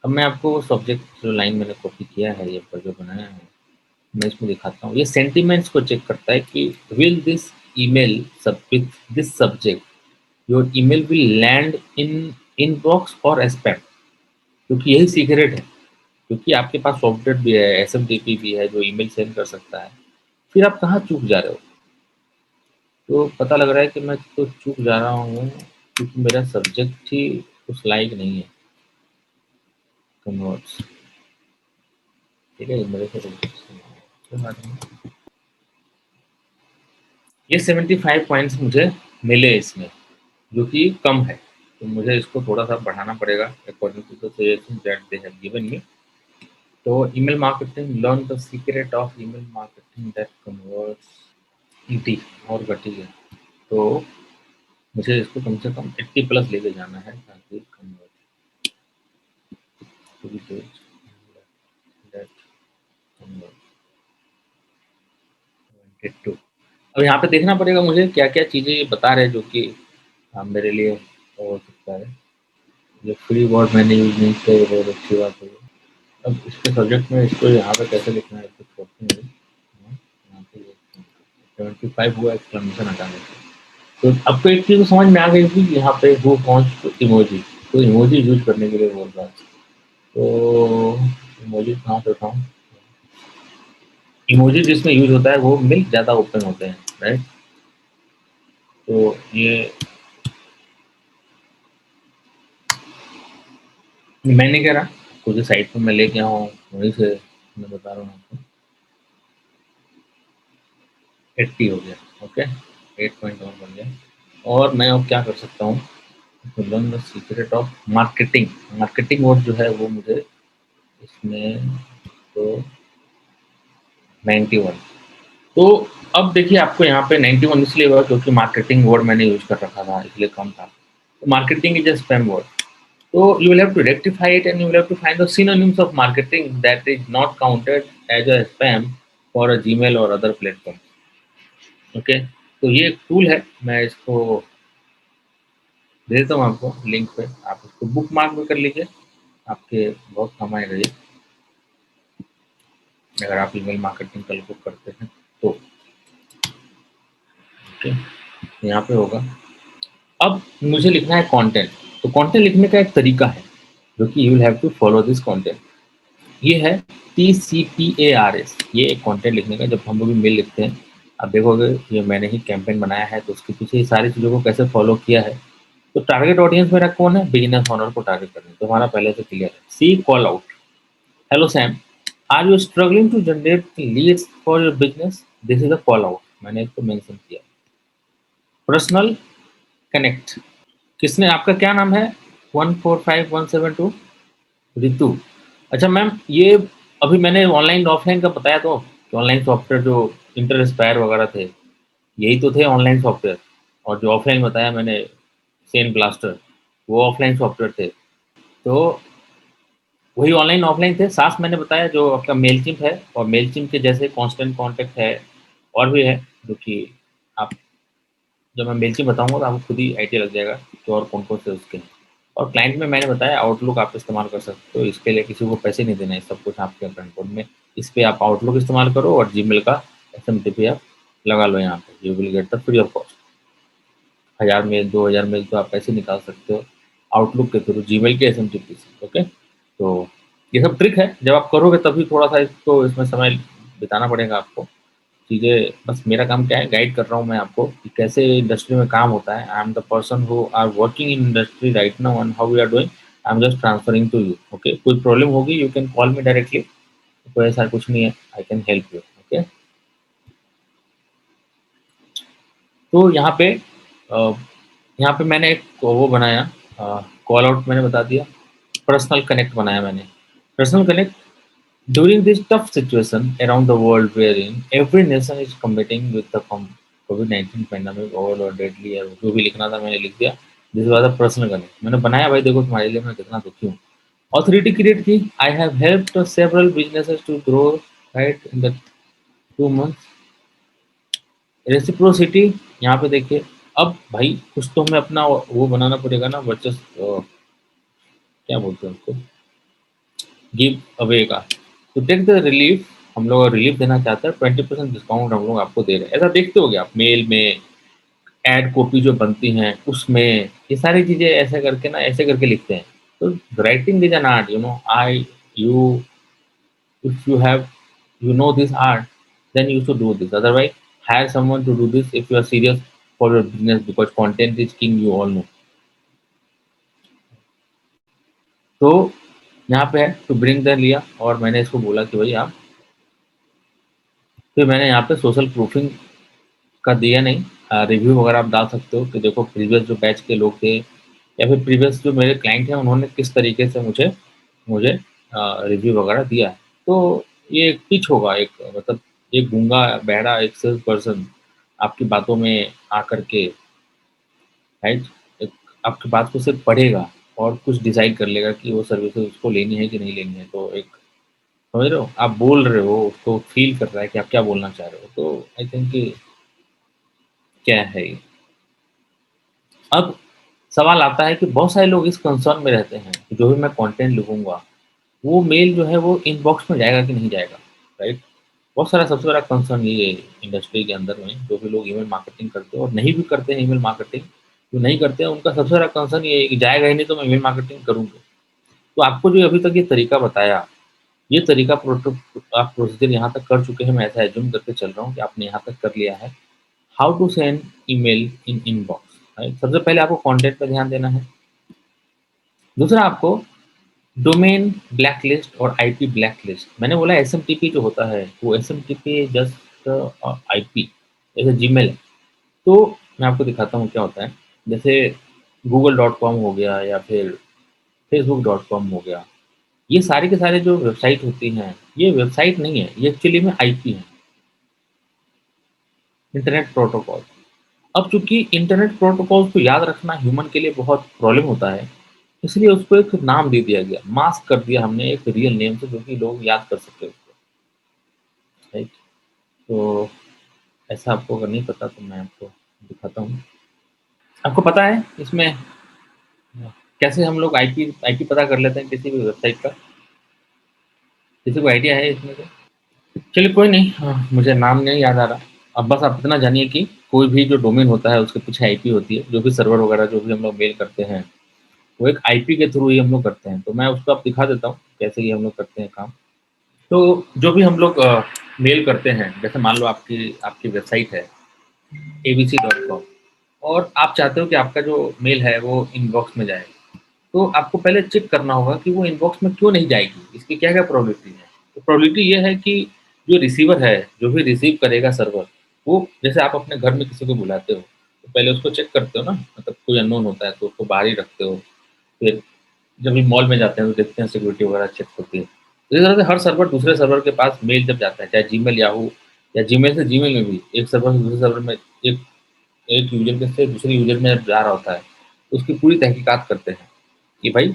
S1: अब मैं आपको वो सब्जेक्ट जो लाइन मैंने कॉपी किया है, ये पर जो बनाया है मैं इसमें दिखाता हूँ। ये सेंटिमेंट्स को चेक करता है कि will this email with this subject your email will land in inbox और स्पैम, क्योंकि यही सीक्रेट है। क्योंकि आपके पास सॉफ्टवेयर भी है, एसएमटीपी भी है जो ईमेल सेंड कर सकता है। फिर आप कहाँ चूक जा रहे हो? तो पता लग रहा है कि मैं तो चूक जा रहा हूँ क्योंकि मेरा सब्जेक्ट ही उस लायक नहीं है। कन्वर्ट्स, ठीक है, मेरे से कोई बात नहीं। ये 75 पॉइंट्स मुझे मिले इसमें, जो कि कम है, तो मुझे इसको थोड़ा-सा बढ़ाना पड़ेगा according to the suggestion that they have given me. तो email marketing, learn the secret of email marketing that converts, ईटी और घटी है। तो मुझे इसको कम से कम 80 प्लस लेके जाना है ताकि convert to be page that convert 22। अब यहाँ पे देखना पड़ेगा मुझे क्या-क्या चीज़ें ये बता रहे हैं जो कि मेरे लिए हो सकता है। ये फ्री वर्ड मैंने यूज़ नहीं किया, ये बहुत अच्छी बात है। अब इसके सब्जेक्ट में इसको यहाँ पे कैसे लिखना है इसको छोड़ते हैं। यहाँ पे 75 हुआ एक्सक्लेमेशन हटाने से। तो अब तो एक चीज़ तो समझ में आ गई थी कि यहाँ पे हू वांट्स टू इमोजी, तो इमोजी यूज़ करने के लिए बोल रहा है। तो इमोजी कहाँ से उठाऊँ? इमोजी जिसमें यूज़ होता है वो मिल्क ज़्यादा ओपन होते हैं, राइट? तो ये मैं नहीं कह रहा, खुद ही साइट पे मैं लेके आया हूँ, वहीं से मैं बता रहा हूँ आपको। 80 हो गया, ओके, 8.1 बन गया। और मैं अब क्या कर सकता हूँ, तो learn the secret of marketing. Marketing word जो है वो मुझे इसमें तो 91। तो अब देखिए आपको यहाँ पे 91 इसलिए हुआ क्योंकि मार्केटिंग वर्ड मैंने यूज़ कर रखा था, इसलिए कम था। तो marketing is a spam word. So you will have to rectify it and you will have to find the synonyms of marketing that is not counted as a spam for a Gmail or other platform. Okay? तो ये एक टूल है, मैं इसको दे देता हूँ आपको लिंक पे, आप इसको बुक मार्क भी कर लीजिए, आपके बहुत काम आएगा ये, अगर आप ईमेल मार्केटिंग कल को करते हैं तो। ओके, यहाँ पे होगा। अब मुझे लिखना है कंटेंट, तो कंटेंट लिखने का एक तरीका है जो कि you will have to follow this content. ये है TCPARS, ये एक कंटेंट लिखने का। जब हम लोग मेल लिखते हैं, आप देखोगे ये मैंने ही कैंपेन बनाया है, तो उसके पीछे ये सारी चीज़ों को कैसे फॉलो किया है। तो टारगेट ऑडियंस मेरा कौन है? बिगिनर्स ओनर को टारगेट करना है, तो हमारा पहले से क्लियर है। See call out, hello Sam, are you struggling to generate leads for your business? This is a call out, मैंने इसको मेंशन किया। पर्सनल कनेक्ट, किसने, आपका क्या नाम है? 145172 रितु। अच्छा मैम, ये अभी मैंने ऑनलाइन ऑफलाइन का बताया, तो ऑनलाइन सॉफ्टवेयर जो इंटर एक्सपायर वगैरह थे, यही तो थे ऑनलाइन सॉफ्टवेयर। और जो ऑफलाइन बताया मैंने, सेन ब्लास्टर, वो ऑफलाइन सॉफ्टवेयर थे। तो वही ऑनलाइन ऑफलाइन थे। साथ मैंने बताया जो आपका मेलचिम्प है, और मेलचिम्प के जैसे कांस्टेंट कॉन्टैक्ट है, और भी है जो कि आप, जब मैं मेलचिम्प बताऊंगा तो आपको खुद ही आइडिया लग जाएगा कि और कौन कौन से उसके हैं। और क्लाइंट में मैंने बताया आउटलुक आप इस्तेमाल कर सकते हो, इसके लिए किसी को पैसे नहीं देना है, सब कुछ आपके अपने अकाउंट में। इस पे आप आउटलुक इस्तेमाल करो और जीमेल का एसएमटीपी आप लगा लो यहाँ पे, you will get the free of cost. 1000 mail 2000 mail तो आप पैसे निकाल सकते हो आउटलुक के थ्रू, जीमेल के एसएमटीपी से। ओके, तो ये सब ट्रिक है, जब आप करोगे तभी थोड़ा सा इसको, इसमें समय बिताना पड़ेगा आपको। चीज़ें बस मेरा काम क्या है, गाइड कर रहा हूँ मैं आपको कि कैसे इंडस्ट्री में काम होता है। I am the person who are working in industry right now and how we are doing. I am just transferring to you. Okay, कोई प्रॉब्लम होगी you can call me directly, कोई ऐसा कुछ नहीं है, I can help you. Okay, तो यहाँ पे मैंने एक वो बनाया, कॉल आउट मैंने बता दिया। पर्सनल कनेक्ट बनाया मैंने। Personal connect, during this tough situation around the world wherein every nation is combating with the COVID-19 pandemic, all or deadly, और जो भी लिखना था मैंने लिख दिया। This was the personal connect मैंने बनाया। भाई देखो तुम्हारे लिए मैं कितना दुखी हूँ। ऑथोरिटी क्रिएट की, I have helped several businesses to grow right in the 2 months। Reciprocity, यहाँ पे देखिए, अब भाई कुछ तो हमें अपना वो बनाना पड़ेगा ना, वर्चस्व, क्या बोलते हैं उसको, गिव अवे का। तो टेक द रिलीफ, हम लोग रिलीफ देना चाहते हैं, 20% डिस्काउंट हम लोग आपको दे रहे हैं। ऐसा देखते होगे आप मेल में, एड कॉपी जो बनती हैं उसमें, ये सारी चीज़ें ऐसे करके ना, ऐसे करके लिखते हैं। तो writing is an art, you know, I, you, If you have, you know this art, then you should do this. Otherwise, hire someone to do this if you are serious for your business, because content is king, you all know. तो यहाँ पे है टू ब्रिंग द लिया, और मैंने इसको बोला कि भाई आप, फिर मैंने यहाँ पे सोशल प्रूफिंग का दिया नहीं, रिव्यू वगैरह आप डाल सकते हो कि देखो प्रीवियस जो बैच के लोग थे या फिर प्रीवियस जो मेरे क्लाइंट हैं उन्होंने किस तरीके से मुझे मुझे रिव्यू वगैरह दिया है। तो ये एक पिच होगा, एक मतलब एक गूंगा बहरा एक सेल्स पर्सन आपकी बातों में आकर के, राइट, एक आपकी बात को सिर्फ पढ़ेगा और कुछ डिसाइड कर लेगा कि वो सर्विसेज उसको लेनी है कि नहीं लेनी है। तो एक, समझ रहे हो, आप बोल रहे हो, उसको फील कर रहा है कि आप क्या बोलना चाह रहे हो। तो आई थिंक कि क्या है ये। अब सवाल आता है कि बहुत सारे लोग इस कंसर्न में रहते हैं कि जो भी मैं कंटेंट लिखूंगा वो मेल जो है वो इनबॉक्स में जाएगा कि नहीं जाएगा, राइट। बहुत सारा सबसे बड़ा कंसर्न ये है इंडस्ट्री के अंदर में, जो भी लोग ईमेल मार्केटिंग करते हैं और नहीं भी करते हैं ईमेल मार्केटिंग, जो नहीं करते हैं उनका सबसे बड़ा कंसर्न ये है कि जाएगा ही नहीं तो मैं ईमेल मार्केटिंग करूँगा। तो आपको जो अभी तक ये तरीका बताया, ये तरीका आप प्रोसीजर यहाँ तक कर चुके हैं, मैं ऐसा एज्यूम करके चल रहा हूँ कि आपने यहाँ तक कर लिया है। How to send email in inbox, right. सबसे पहले आपको कंटेंट पे ध्यान देना है। दूसरा आपको डोमेन ब्लैकलिस्ट और आईपी ब्लैकलिस्ट, मैंने बोला एसएमटीपी जो होता है वो एसएमटीपी जस्ट आईपी, जैसे जीमेल है। तो मैं आपको दिखाता हूँ क्या होता है। जैसे google.com हो गया या फिर facebook.com हो गया, ये सारे के सारे जो वेबसाइट होती हैं, ये वेबसाइट नहीं है, ये एक्चुअली में आईपी है, इंटरनेट प्रोटोकॉल। अब चूंकि इंटरनेट प्रोटोकॉल को याद रखना ह्यूमन के लिए बहुत प्रॉब्लम होता है, इसलिए उसको एक नाम दे दिया गया, मास्क कर दिया हमने एक रियल नेम से, जो कि लोग याद कर सकते हैं उसको, राइट। तो ऐसा आपको अगर नहीं पता तो मैं आपको दिखाता हूँ। आपको पता है इसमें कैसे हम लोग आईपी आईपी पता कर लेते हैं किसी भी वेबसाइट का? किसी को आइडिया है इसमें से? चलिए कोई नहीं, मुझे नाम नहीं याद आ रहा। अब बस आप इतना जानिए कि कोई भी जो डोमेन होता है उसके पीछे आईपी होती है, जो भी सर्वर वगैरह जो भी हम लोग मेल करते हैं वो एक आईपी के थ्रू ही हम लोग करते हैं। तो मैं उसको आप दिखा देता हूँ कैसे ये हम लोग करते हैं काम। तो जो भी हम लोग मेल करते हैं, जैसे मान लो आपकी आपकी वेबसाइट है abc.com, और आप चाहते हो कि आपका जो मेल है वो इनबॉक्स में जाए, तो आपको पहले चेक करना होगा कि वो इनबॉक्स में क्यों नहीं जाएगी, इसकी क्या क्या प्रोबेबिलिटी है। तो प्रोबेबिलिटी ये है कि जो रिसीवर है, जो भी रिसीव करेगा सर्वर, वो जैसे आप अपने घर में किसी को बुलाते हो तो पहले उसको चेक करते हो ना, मतलब कोई अननोन होता है तो उसको बाहर ही रखते हो। फिर जब भी मॉल में जाते हैं तो देखते हैं सिक्योरिटी वगैरह चेक होती है। तो इस तरह से हर सर्वर दूसरे सर्वर के पास मेल जब जाता है, चाहे जीमेल याहू या जीमेल से जीमेल में भी, एक सर्वर से दूसरे सर्वर में एक एक यूजर के से दूसरे यूजर में जब जा रहा होता है तो उसकी पूरी तहकीकात करते हैं कि भाई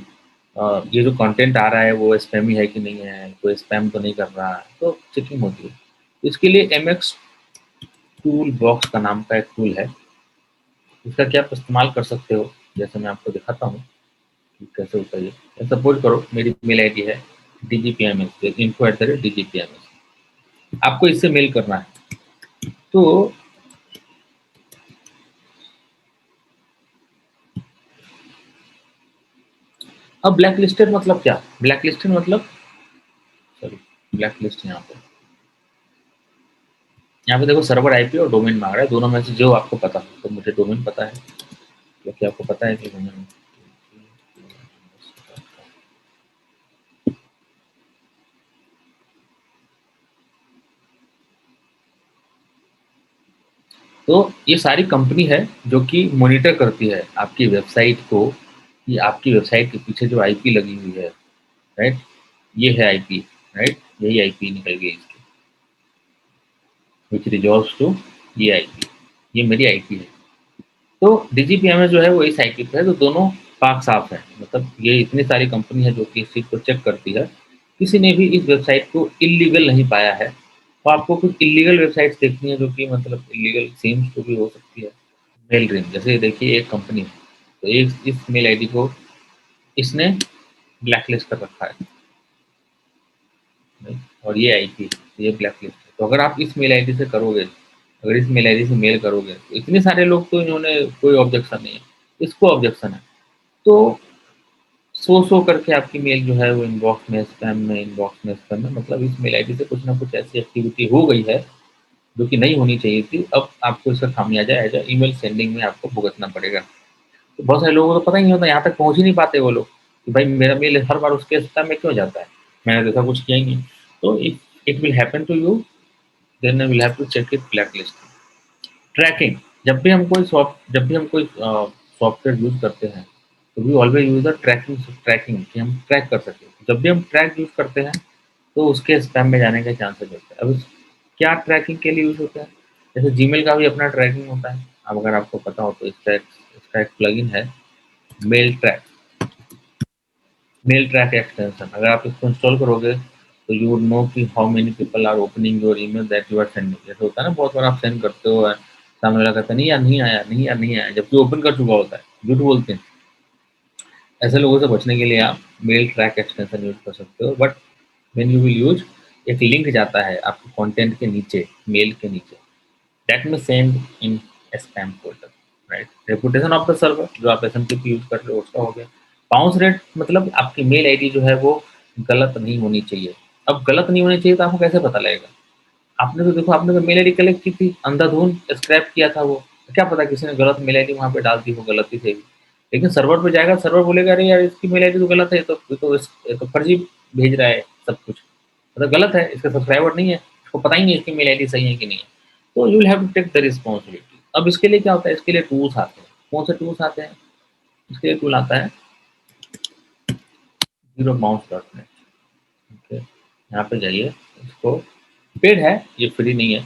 S1: ये जो कंटेंट आ रहा है वो स्पैमी है कि नहीं है, कोई स्पैम तो नहीं कर रहा है, तो चेकिंग होती है। इसके लिए एमएक्स टूल बॉक्स का नाम का एक टूल है, इसका क्या आप इस्तेमाल कर सकते हो, जैसे मैं आपको दिखाता हूँ कि कैसे होता है ये। सपोज करो मेरी मेल आईडी है DGPMS, info@DGPMS, आपको इससे मेल करना है। तो अब ब्लैक लिस्टेड मतलब क्या? ब्लैक लिस्टेड मतलब, सॉरी, ब्लैक लिस्ट यहाँ पे देखो सर्वर आईपी और डोमेन मांग रहा है, दोनों में से जो आपको पता हो। तो मुझे डोमेन पता है, क्योंकि आपको पता है कि डोमेन, तो ये सारी कंपनी है जो कि मॉनिटर करती है आपकी वेबसाइट को, कि आपकी वेबसाइट के पीछे जो आईपी लगी हुई है, राइट, ये है आईपी, राइट, यही आईपी निकल गई इसकी, विच रिजॉल्व्स टू ये आईपी, ये मेरी आईपी है। तो डीजीपीएमएस जो है वो इस आईपी पे है, तो दोनों पाक साफ है। मतलब ये इतनी सारी कंपनी है जो कि इस चीज़ को चेक करती है, किसी ने भी इस वेबसाइट को इल्लीगल नहीं पाया है। तो आपको कुछ इल्लीगल वेबसाइट्स देखनी है जो कि मतलब इल्लीगल सेम्स जो भी हो सकती है। मेल ड्रीम, जैसे देखिए एक कंपनी है, तो एक इस मेल आईडी को इसने ब्लैकलिस्ट कर रखा है, नहीं? और ये आईपी, ये ब्लैकलिस्ट है। तो अगर आप इस मेल आईडी से करोगे, अगर इस मेल आईडी से मेल करोगे, तो इतने सारे लोग तो इन्होंने कोई ऑब्जेक्शन नहीं है, इसको ऑब्जेक्शन है। तो सो करके आपकी मेल जो है वो इनबॉक्स में, स्पैम में, मतलब इस मेल आईडी से कुछ ना कुछ ऐसी एक्टिविटी हो गई है जो कि नहीं होनी चाहिए थी। अब आपको इसका खामियाजा एज अ ईमेल सेंडिंग में आपको भुगतना पड़ेगा। तो बहुत सारे लोगों को तो पता ही नहीं होता, यहाँ तक पहुँच ही नहीं पाते वो लोग कि भाई मेरा मेल हर बार उसके स्पैम में क्यों जाता है, मैंने तो ऐसा कुछ किया ही नहीं। तो if it will happen to you, then I will have to check it black list. Tracking, जब भी हम कोई सॉफ्टवेयर यूज़ करते हैं, तो we always use the tracking कि हम ट्रैक कर सकें। जब भी हम ट्रैक यूज़ करते हैं, तो उसके स्पैम में जाने के चांसेस होते हैं। अब क्या ट्रैकिंग के लिए यूज़ होता है? जैसे जीमेल का भी अपना ट्रैकिंग होता है। अब अगर आपको पता हो तो इसका एक प्लगइन है, mail track. Mail track extension, अगर आप इसको इंस्टॉल करोगे तो यू वुड नो कि how many people are opening your email that you are sending. जैसे होता है ना, बहुत बार आप सेंड करते हो, सामने वाला कहता है नहीं यार नहीं आया, नहीं यार नहीं आया, जबकि ओपन कर चुका होता है, झूठ बोलते हैं। ऐसे लोगों से बचने के लिए आप मेल ट्रैक एक्सटेंशन यूज कर सकते हो। But when you will use, एक लिंक जाता है आपके कंटेंट के नीचे, मेल के नीचे, दैट में send in spam folder, right. Reputation of the server, जो आप एसएमटीपी यूज कर रहे हो उसका हो गया। बाउंस रेट, मतलब आपकी मेल आईडी जो है वो गलत नहीं होनी चाहिए। अब गलत नहीं होनी चाहिए तो आपको कैसे पता लगेगा? आपने तो देखो, आपने तो मेल आईडी कलेक्ट की थी, अंधाधुंध स्क्रैप किया था वो, तो क्या पता किसी ने गलत मेल आईडी वहाँ पे डाल दी हो गलती से भी। लेकिन सर्वर पे जाएगा, सर्वर बोलेगा अरे यार इसकी मेल आईडी तो गलत है, ये तो फर्जी भेज रहा है सब कुछ, मतलब गलत है, इसका सब्सक्राइबर नहीं है, इसको पता ही नहीं इसकी मेल आईडी सही है कि नहीं है। तो you will have to take the responsibility. अब इसके लिए क्या होता है, इसके लिए टूल्स आते हैं। कौन से टूल्स आते हैं? इसके लिए टूल आता है zero bounce dot net. Okay, यहाँ पे जाइए, इसको पेड है, ये फ्री नहीं है,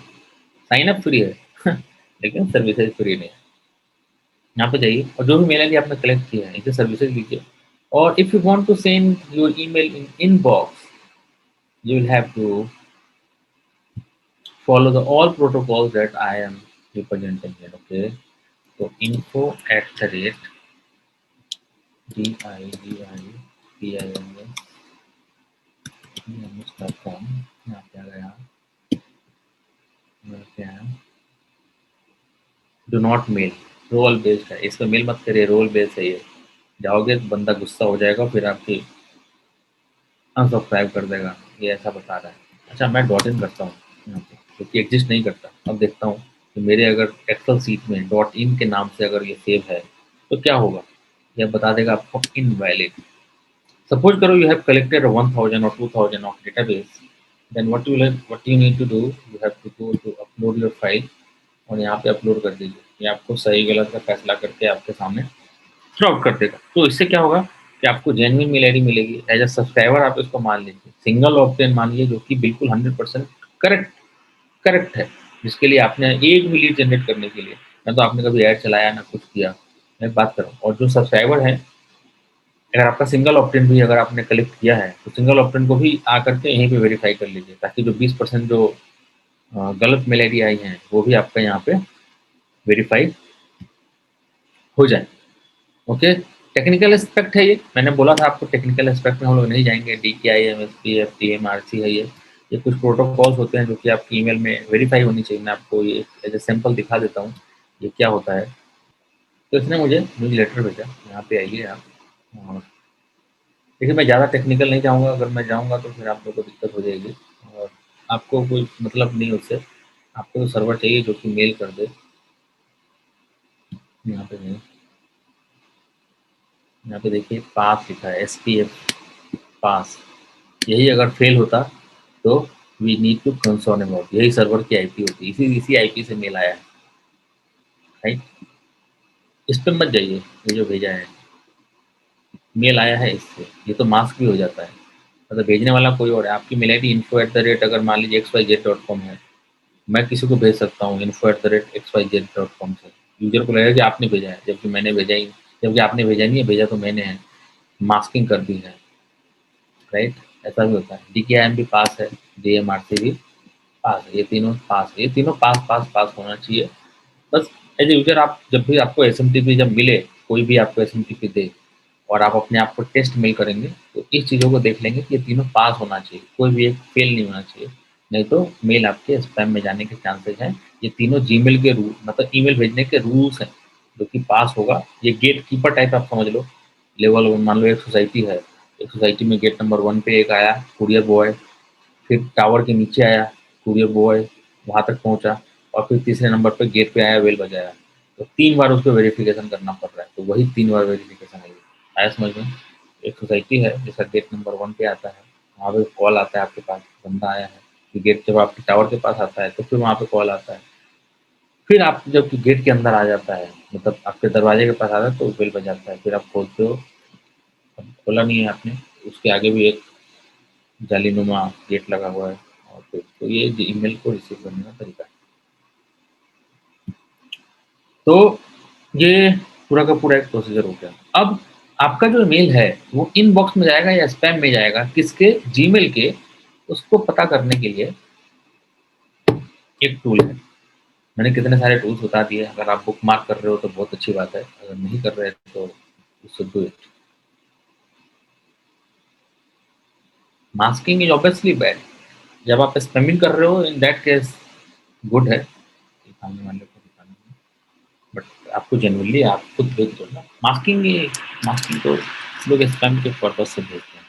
S1: साइन अप फ्री है लेकिन सर्विसेज फ्री नहीं है। यहाँ पे जाइए और जो भी मेल आईडी आपने कलेक्ट किया है इसे सर्विसेज लीजिए। और if you want to send your email in inbox, you will have to follow the all protocols that I am representing here. Okay, so info at the rate DIGIPINS.com, यहाँ पे आ गया, यहाँ पे आया, do not mail, role based है, इस पे मेल मत करिए, रोल बेस्ड है ये। जाओगे तो बंदा गुस्सा हो जाएगा, फिर आपकी अनसब्सक्राइब कर देगा, ये ऐसा बता रहा है। अच्छा, मैं डॉट इन करता हूँ यहाँ पे, क्योंकि एग्जिस्ट नहीं करता। अब देखता हूँ कि मेरे अगर एक्सेल सीट में डॉट इन के नाम से अगर ये सेव है तो क्या होगा, यह बता देगा आपको इनवैलिड। सपोज करो you have collected 1000 or 2000 of database, then what you need to do, you have to go to upload your file, और यहाँ पे अपलोड कर दीजिए। ये आपको सही गलत का फैसला करके आपके सामने फ्रॉड कर देगा। तो इससे क्या होगा कि आपको जेन्युइन मेल आईडी मिलेगी, एज अ सब्सक्राइबर आप इसको मान लीजिए, सिंगल ऑप्टेन मानिए, जो कि बिल्कुल 100% करेक्ट करेक्ट है, जिसके लिए आपने एक भी लीड जनरेट करने के लिए ना तो आपने कभी ऐड चलाया ना कुछ किया। मैं बात कर रहा हूँ, और जो सब्सक्राइबर है, अगर आपका सिंगल ऑप्टेन भी अगर आपने कलेक्ट किया है तो सिंगल ऑप्टेन को भी आकर के यहीं पे वेरीफाई कर लीजिए, ताकि जो 20% जो गलत मेल आईडी आई हैं वो भी आपका यहाँ पे वेरीफाई हो जाए। ओके, टेक्निकल एस्पेक्ट है ये, मैंने बोला था आपको टेक्निकल एस्पेक्ट में हम लोग नहीं जाएंगे। DKI, MSP, FTM, RC है ये कुछ प्रोटोकॉल्स होते हैं जो कि आपकी ईमेल में वेरीफाई होनी चाहिए। मैं आपको ये एज ए सैंपल दिखा देता हूँ ये क्या होता है। तो इसने मुझे न्यूज़ लेटर भेजा, यहाँ पे आइए आप। और देखिए, मैं ज़्यादा टेक्निकल नहीं जाऊँगा, अगर मैं जाऊँगा तो फिर आप लोग को दिक्कत हो जाएगी, और आपको कोई मतलब नहीं उससे। आपको तो सर्वर चाहिए जो कि मेल कर दे। यहाँ पे नहीं, यहाँ पे देखिए पास लिखा है, SPF पास, यही अगर फेल होता तो we need to concern about, यही सर्वर की आईपी होती, इसी आईपी से मेल आया है, राइट। इस पर मत जाइए, ये जो भेजा है मेल आया है इससे, ये तो मास्क भी हो जाता है, मतलब भेजने वाला कोई और है। आपकी मेल आई डी info@, अगर मान लीजिए xyz.com है, मैं किसी को भेज सकता हूँ info@xyz.com से, यूजर को लगेगा कि आपने भेजा है, जबकि मैंने भेजा ही, जबकि आपने भेजा नहीं है, भेजा तो मैंने है, मास्किंग कर दी है, राइट। ऐसा भी होता है। DKIM भी पास है, DMRC भी पास है, ये तीनों पास है, ये तीनों पास पास पास होना चाहिए। बस एज ए यूजर, आप जब भी आपको एसएमटीपी जब मिले, कोई भी आपको एसएमटीपी दे और आप अपने आप को टेस्ट मेल करेंगे, तो इस चीज़ों को देख लेंगे कि ये तीनों पास होना चाहिए, कोई भी एक फेल नहीं होना चाहिए, नहीं तो मेल आपके स्पैम में जाने के चांसेस हैं। ये तीनों जीमेल के रूल, मतलब ईमेल भेजने के रूल्स हैं, जो कि पास होगा। ये गेट कीपर टाइप आप समझ लो, लेवल 1 मान लो एक सोसाइटी है, एक सोसाइटी में गेट नंबर 1 पे एक आया कुरियर बॉय, फिर टावर के नीचे आया कुरियर बॉय, वहाँ तक पहुँचा और फिर तीसरे नंबर पे गेट पे आया, बेल बजाया। तो 3 बार उसको वेरिफ़िकेशन करना पड़ रहा है, तो वही 3 बार वेरिफ़िकेशन है ये। आया समझ में? एक सोसाइटी है जिसका गेट नंबर 1 पे आता है, वहाँ पे कॉल आता है आपके पास, बंदा आया है, फिर गेट जब आपके टावर के पास आता है तो फिर वहाँ पे कॉल आता है। फिर आप जब गेट के अंदर आ जाता है, मतलब आपके दरवाजे के पास आता है तो बेल बजाता है, फिर आप खोलते हो, अब खोला नहीं है आपने, उसके आगे भी एक जालीनुमा गेट लगा हुआ है और फिर तो ये ईमेल को रिसीव करने का तरीका है। तो ये पूरा का पूरा एक प्रोसीजर हो गया। अब आपका जो मेल है वो इनबॉक्स में जाएगा या स्पैम में जाएगा, किसके? जीमेल के। उसको पता करने के लिए एक टूल है। मैंने कितने सारे टूल्स बता दिए, अगर आप बुकमार्क कर रहे हो तो बहुत अच्छी बात है, अगर नहीं कर रहे तो you should do it. Masking is obviously bad. जब आप स्पैमिंग कर रहे हो इन दैट केस गुड है, सामने वाले को दिखाना है, बट आपको जेन्युइनली आप खुद भेज दो ना। मास्किंग तो लोग स्पैम के पर्पज से भेजते हैं।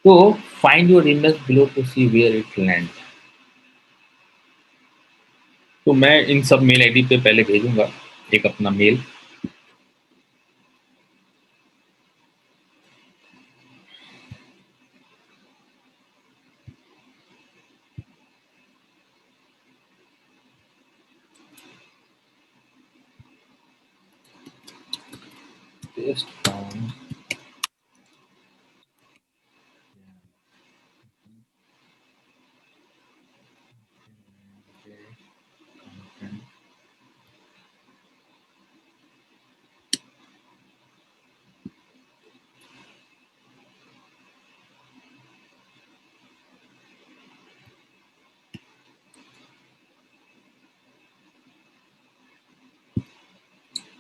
S1: तो find your emails below to see where it land. तो मैं इन सब मेल आईडी पे पहले भेजूंगा एक अपना मेल। पेस्ट ऑन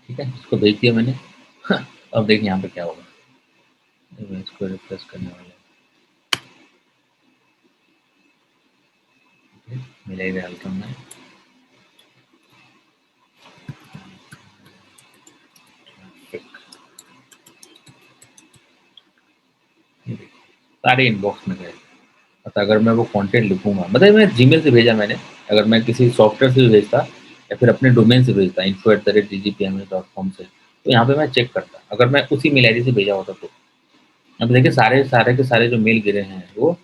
S1: ठीक है, इसको भेज दिया मैंने। अब देखिए यहाँ पे क्या होगा। मैं इसको रिफ्रेश करने वाला हूँ, मिलेगा वेलकम में। सारे इनबॉक्स में गए। मतलब अगर मैं वो कंटेंट लिखूंगा, मतलब मैं जीमेल से भेजा मैंने, अगर मैं किसी सॉफ्टवेयर से भी भेजता या फिर अपने डोमेन से भेजता info@dgpms.com से, तो यहाँ पे मैं चेक करता अगर मैं उसी मेल आईडी से भेजा होता तो। अब देखिए सारे सारे के सारे जो मेल गिरे हैं वो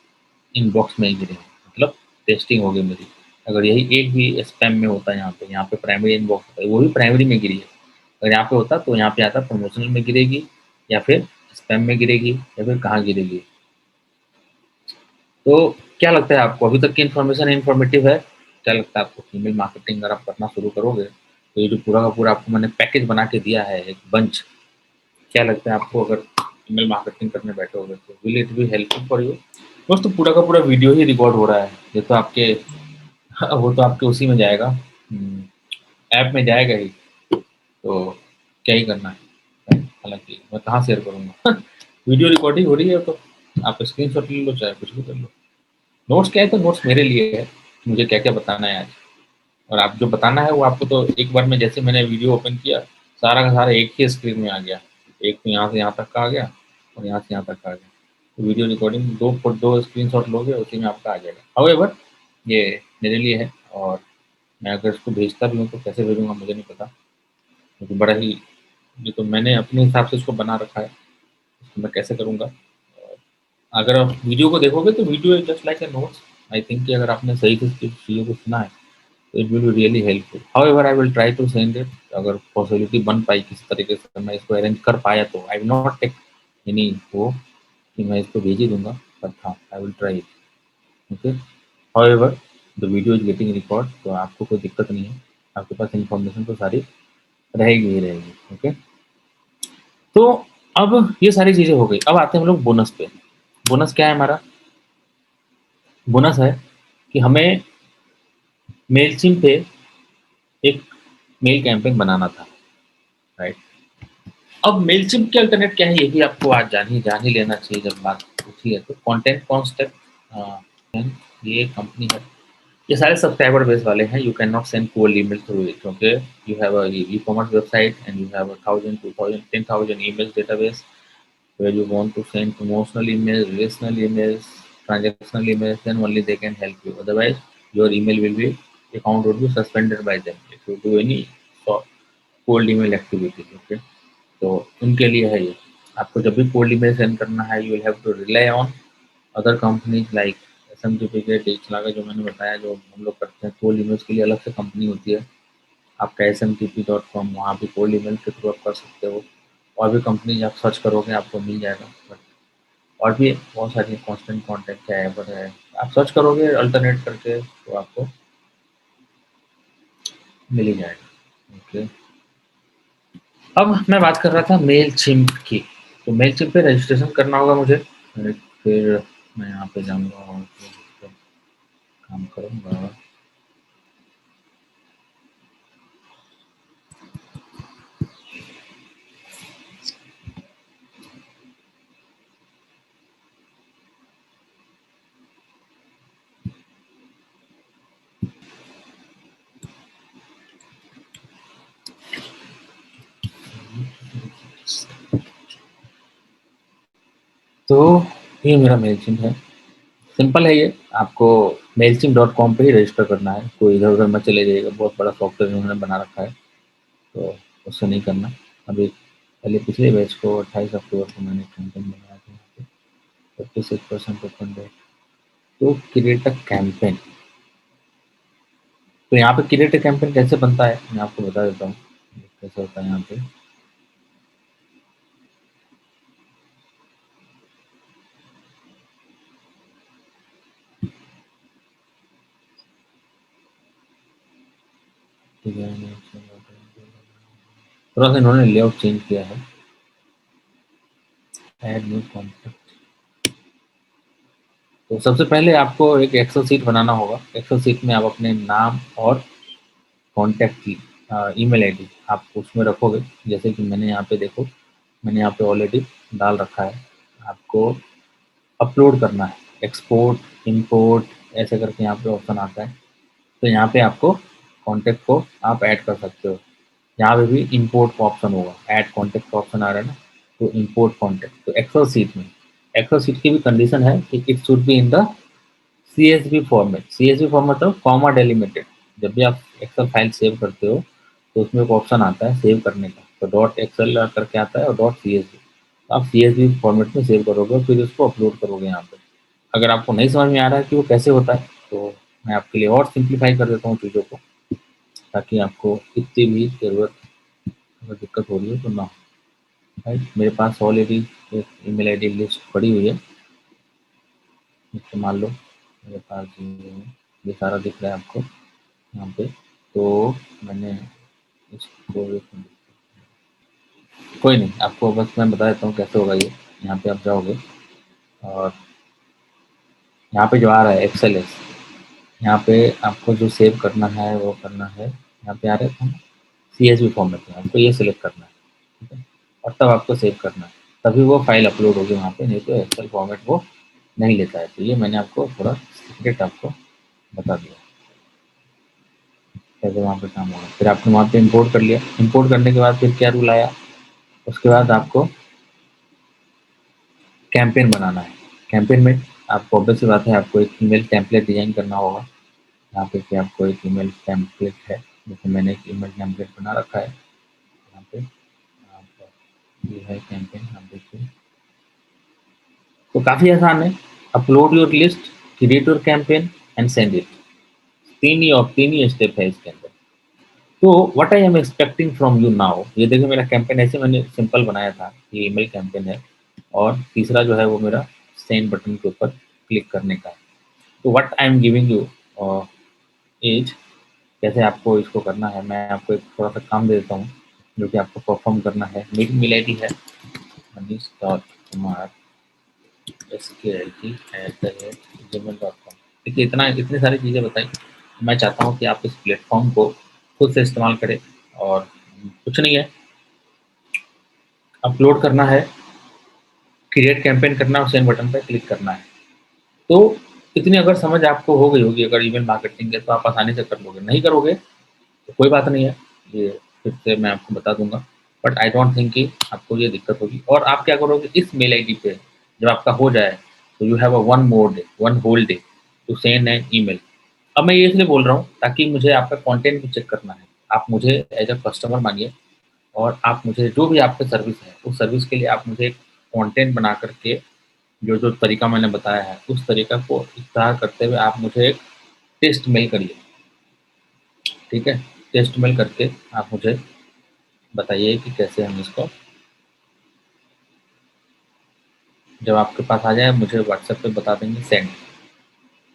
S1: इनबॉक्स में ही गिरे हैं, मतलब टेस्टिंग हो गई मेरी। अगर यही एक भी स्पैम में होता है, यहाँ पे प्राइमरी इनबॉक्स होता है, वो भी प्राइमरी में गिरी है। अगर यहाँ पे होता तो यहाँ पे आता प्रमोशनल में गिरेगी या फिर स्पैम में गिरेगी या फिर कहाँ गिरेगी। तो क्या लगता है आपको, अभी तक की इन्फॉर्मेशन इन्फॉर्मेटिव है? क्या लगता है आपको ईमेल मार्केटिंग अगर आप करना शुरू करोगे तो ये जो पूरा का पूरा आपको मैंने पैकेज बना के दिया है एक बंच, क्या लगता है आपको अगर ईमेल मार्केटिंग करने बैठोगे तो will it be helpful for you? दोस्तों पूरा का पूरा वीडियो ही रिकॉर्ड हो रहा है, ये तो आपके वो तो आपके उसी में जाएगा, ऐप में जाएगा ही। तो क्या ही करना है, हालांकि मैं कहाँ शेयर करूँगा। वीडियो रिकॉर्डिंग हो रही है तो आप स्क्रीनशॉट ले लो चाहे कुछ भी कर लो। नोट्स क्या है, तो नोट्स मेरे लिए है, मुझे क्या क्या बताना है आज, और आप जो बताना है वो आपको तो एक बार में, जैसे मैंने वीडियो ओपन किया सारा का सारा एक ही स्क्रीन में आ गया। एक तो यहाँ से यहाँ तक का आ गया और यहाँ से यहाँ तक का आ गया। तो वीडियो रिकॉर्डिंग दो स्क्रीनशॉट लोगे उसी में आपका आ जाएगा। हाउएवर ये मेरे लिए है, और मैं अगर इसको भेजता भी हूँ तो कैसे भेजूँगा मुझे नहीं पता, क्योंकि बड़ा ही, ये तो मैंने अपने हिसाब से इसको बना रखा है, इसको मैं कैसे करूँगा। अगर आप वीडियो को देखोगे तो video is just like a notes. I think कि अगर आपने सही से चीज़ों को सुना है तो it will be really helpful. However I will try to send it, अगर पॉसिबिलिटी बन पाई किसी तरीके से मैं इसको अरेंज कर पाया तो I will not take any वो कि मैं इसको भेज ही दूंगा, बट हाँ I will try it. Okay, however the video is getting record, तो आपको कोई दिक्कत नहीं है, आपके पास इन्फॉर्मेशन तो सारी रहेगी ही रहेगी। ओके, तो अब ये सारी चीज़ें हो गई, अब आते हैं हम लोग बोनस पे। बोनस क्या है हमारा? बोनस है कि हमें मेलचिम पे एक मेल कैंपेन बनाना था, राइट? अब मेलचिम के अल्टरनेट क्या है ये भी आपको आज जान ही लेना चाहिए जब बात उठी है तो। कंटेंट कॉन्स्टेंट, ये कंपनी है, ये सारे सब्सक्राइबर बेस वाले हैं। You can not send cold email through it. Okay, you have a e-commerce website and you have 1000 2000 10,000 email database where you want to send promotional emails, relational emails, transactional emails, then only they can help you. Otherwise, your email will be account would be suspended by them if you do any cold email activity. Okay, तो उनके लिए है ये. आपको जब भी कोल्ड ईमेल सेंड करना है, you will have to rely on other companies like SMTP के डिजिटल का जो मैंने बताया, जो हम लोग करते हैं. कोल्ड ईमेल्स के लिए अलग से कंपनी होती है, आपका smtp.com, वहाँ भी कोल्ड ईमेल के थ्रू आप कर सकते हो. और भी कंपनीज आप सर्च करोगे आपको मिल जाएगा. बट और भी बहुत सारी कांस्टेंट कॉन्टैक्ट क्या है पर है, आप सर्च करोगे अल्टरनेट करके तो आपको मिल ही जाएगा. ओके, अब मैं बात कर रहा था मेल चिम्प की. तो मेल चिम्प पे रजिस्ट्रेशन करना होगा मुझे. फिर मैं यहाँ पे जाऊँगा और फिर काम करूँगा. तो ये मेरा मेल चिम्प है. सिंपल है ये. आपको mailchimp.com पे ही रजिस्टर करना है. कोई इधर-उधर मत चले जाइएगा. बहुत बड़ा सॉफ्टवेयर उन्होंने बना रखा है, तो उससे नहीं करना. अभी पहले पिछले बैच को 28 अक्टूबर को मैंने कैंपेन बनाया था यहाँ पे 56% ओपन रेट. तो क्रिएट अ कैंपेन. तो यहाँ पे क्रिएट अ कैंपेन कैसे बनता है मैं आपको बता देता हूँ कैसे होता है यहाँ पे. थोड़ा सा इन्होंने लेआउट चेंज किया है. Add new contact. तो सबसे पहले आपको एक एक्सेल शीट बनाना होगा. एक्सेल शीट में आप अपने नाम और कॉन्टैक्ट की ईमेल आईडी आप उसमें रखोगे. जैसे कि मैंने यहाँ पे देखो, मैंने यहाँ पे ऑलरेडी डाल रखा है. आपको अपलोड करना है. एक्सपोर्ट इंपोर्ट ऐसे करके यहाँ पे ऑप्शन आता है. तो यहाँ पे आपको कॉन्टैक्ट को आप ऐड कर सकते हो. यहाँ पे भी इंपोर्ट का ऑप्शन होगा. ऐड कॉन्टैक्ट का ऑप्शन आ रहा है ना, तो इंपोर्ट कॉन्टैक्ट. तो एक्सेल शीट में एक्सेल शीट की भी कंडीशन है कि it should be in the CSV format. CSV format मतलब कॉमा डेलिमिटेड. जब भी आप एक्सेल फाइल सेव करते हो तो उसमें एक ऑप्शन आता है सेव करने का. तो डॉट एक्सेल करके आता है और डॉट CSV. आप CSV फॉर्मेट में सेव करोगे फिर उसको अपलोड करोगे यहाँ पे. अगर आपको नहीं समझ में आ रहा है कि वो कैसे होता है तो मैं आपके लिए और सिंप्लीफाई कर देता हूँ चीज़ों को, ताकि आपको इतनी भी ज़रूरत अगर दिक्कत हो रही है तो ना हो. राइट, मेरे पास ऑलरेडी एक ईमेल आईडी लिस्ट पड़ी हुई है. जैसे मान लो मेरे पास ये सारा दिख रहा है आपको यहाँ पे. तो मैंने इसको कोई नहीं, आपको बस मैं बता देता हूँ कैसे होगा ये. यहाँ पे आप जाओगे और यहाँ पे जो आ रहा है एक्सेल यहाँ पे आपको जो सेव करना है वो करना है. यहाँ पे आ रहा है CSV फॉर्मेट में आपको ये सिलेक्ट करना है. ठीक है, और तब आपको सेव करना है. तभी वो फाइल अपलोड होगी वहाँ पे, नहीं तो एक्सेल फॉर्मेट वो नहीं लेता है. तो ये मैंने आपको थोड़ा सीक्रेट आपको बता दिया कैसे वहाँ पे काम होगा. फिर आपने वहाँ पे इंपोर्ट कर लिया. इंपोर्ट करने के बाद फिर क्या रूल आया, उसके बाद आपको कैंपेन बनाना है. कैंपेन में आपको ऑब्वियस सी बात है आपको एक ईमेल टेम्पलेट डिजाइन करना होगा. यहाँ पे कि आपको एक ईमेल टेम्पलेट है. जैसे मैंने एक ईमेल टेम्पलेट बना रखा है यहाँ पे. ये है कैंपेन, आप देखिए. तो काफ़ी आसान है. Upload your list, create your campaign and send it. तीन ही स्टेप है इसके अंदर. तो what I am expecting from you now, ये देखिए मेरा कैंपेन ऐसे मैंने सिंपल बनाया था. ये ईमेल कैंपेन है. और तीसरा जो है वो मेरा सेंड बटन के ऊपर क्लिक करने का है. तो what I am giving you is कैसे आपको इसको करना है. मैं आपको एक थोड़ा सा काम दे देता हूँ जो कि आपको परफॉर्म करना है. मेरी मेल आई डी है manish.kumar@gmail.com. देखिए इतनी सारी चीज़ें बताई. मैं चाहता हूँ कि आप इस प्लेटफॉर्म को खुद से इस्तेमाल करें. और कुछ नहीं है, अपलोड करना है, क्रिएट कैंपेन करना है और सेंड बटन पर क्लिक करना है. तो इतनी अगर समझ आपको हो गई होगी अगर ईमेल मार्केटिंग है तो आप आसानी से कर लोगे. नहीं करोगे तो कोई बात नहीं है, ये फिर से मैं आपको बता दूंगा. बट आई डोंट थिंक कि आपको ये दिक्कत होगी। और आप क्या करोगे इस मेल आईडी पे जब आपका हो जाए तो you have a one whole day to send an email. अब मैं ये इसलिए बोल रहा हूँ ताकि मुझे आपका कंटेंट भी चेक करना है। आप मुझे एज अ कस्टमर मानिए और आप मुझे जो भी आपका सर्विस है उस सर्विस के लिए आप मुझे एक कंटेंट बना करके जो जो तरीका मैंने बताया है उस तरीका को इख्तियार करते हुए आप मुझे एक टेस्ट मेल करिए, ठीक है? टेस्ट मेल करके आप मुझे बताइए कि कैसे हम इसको, जब आपके पास आ जाए मुझे व्हाट्सएप पे बता देंगे सेंड,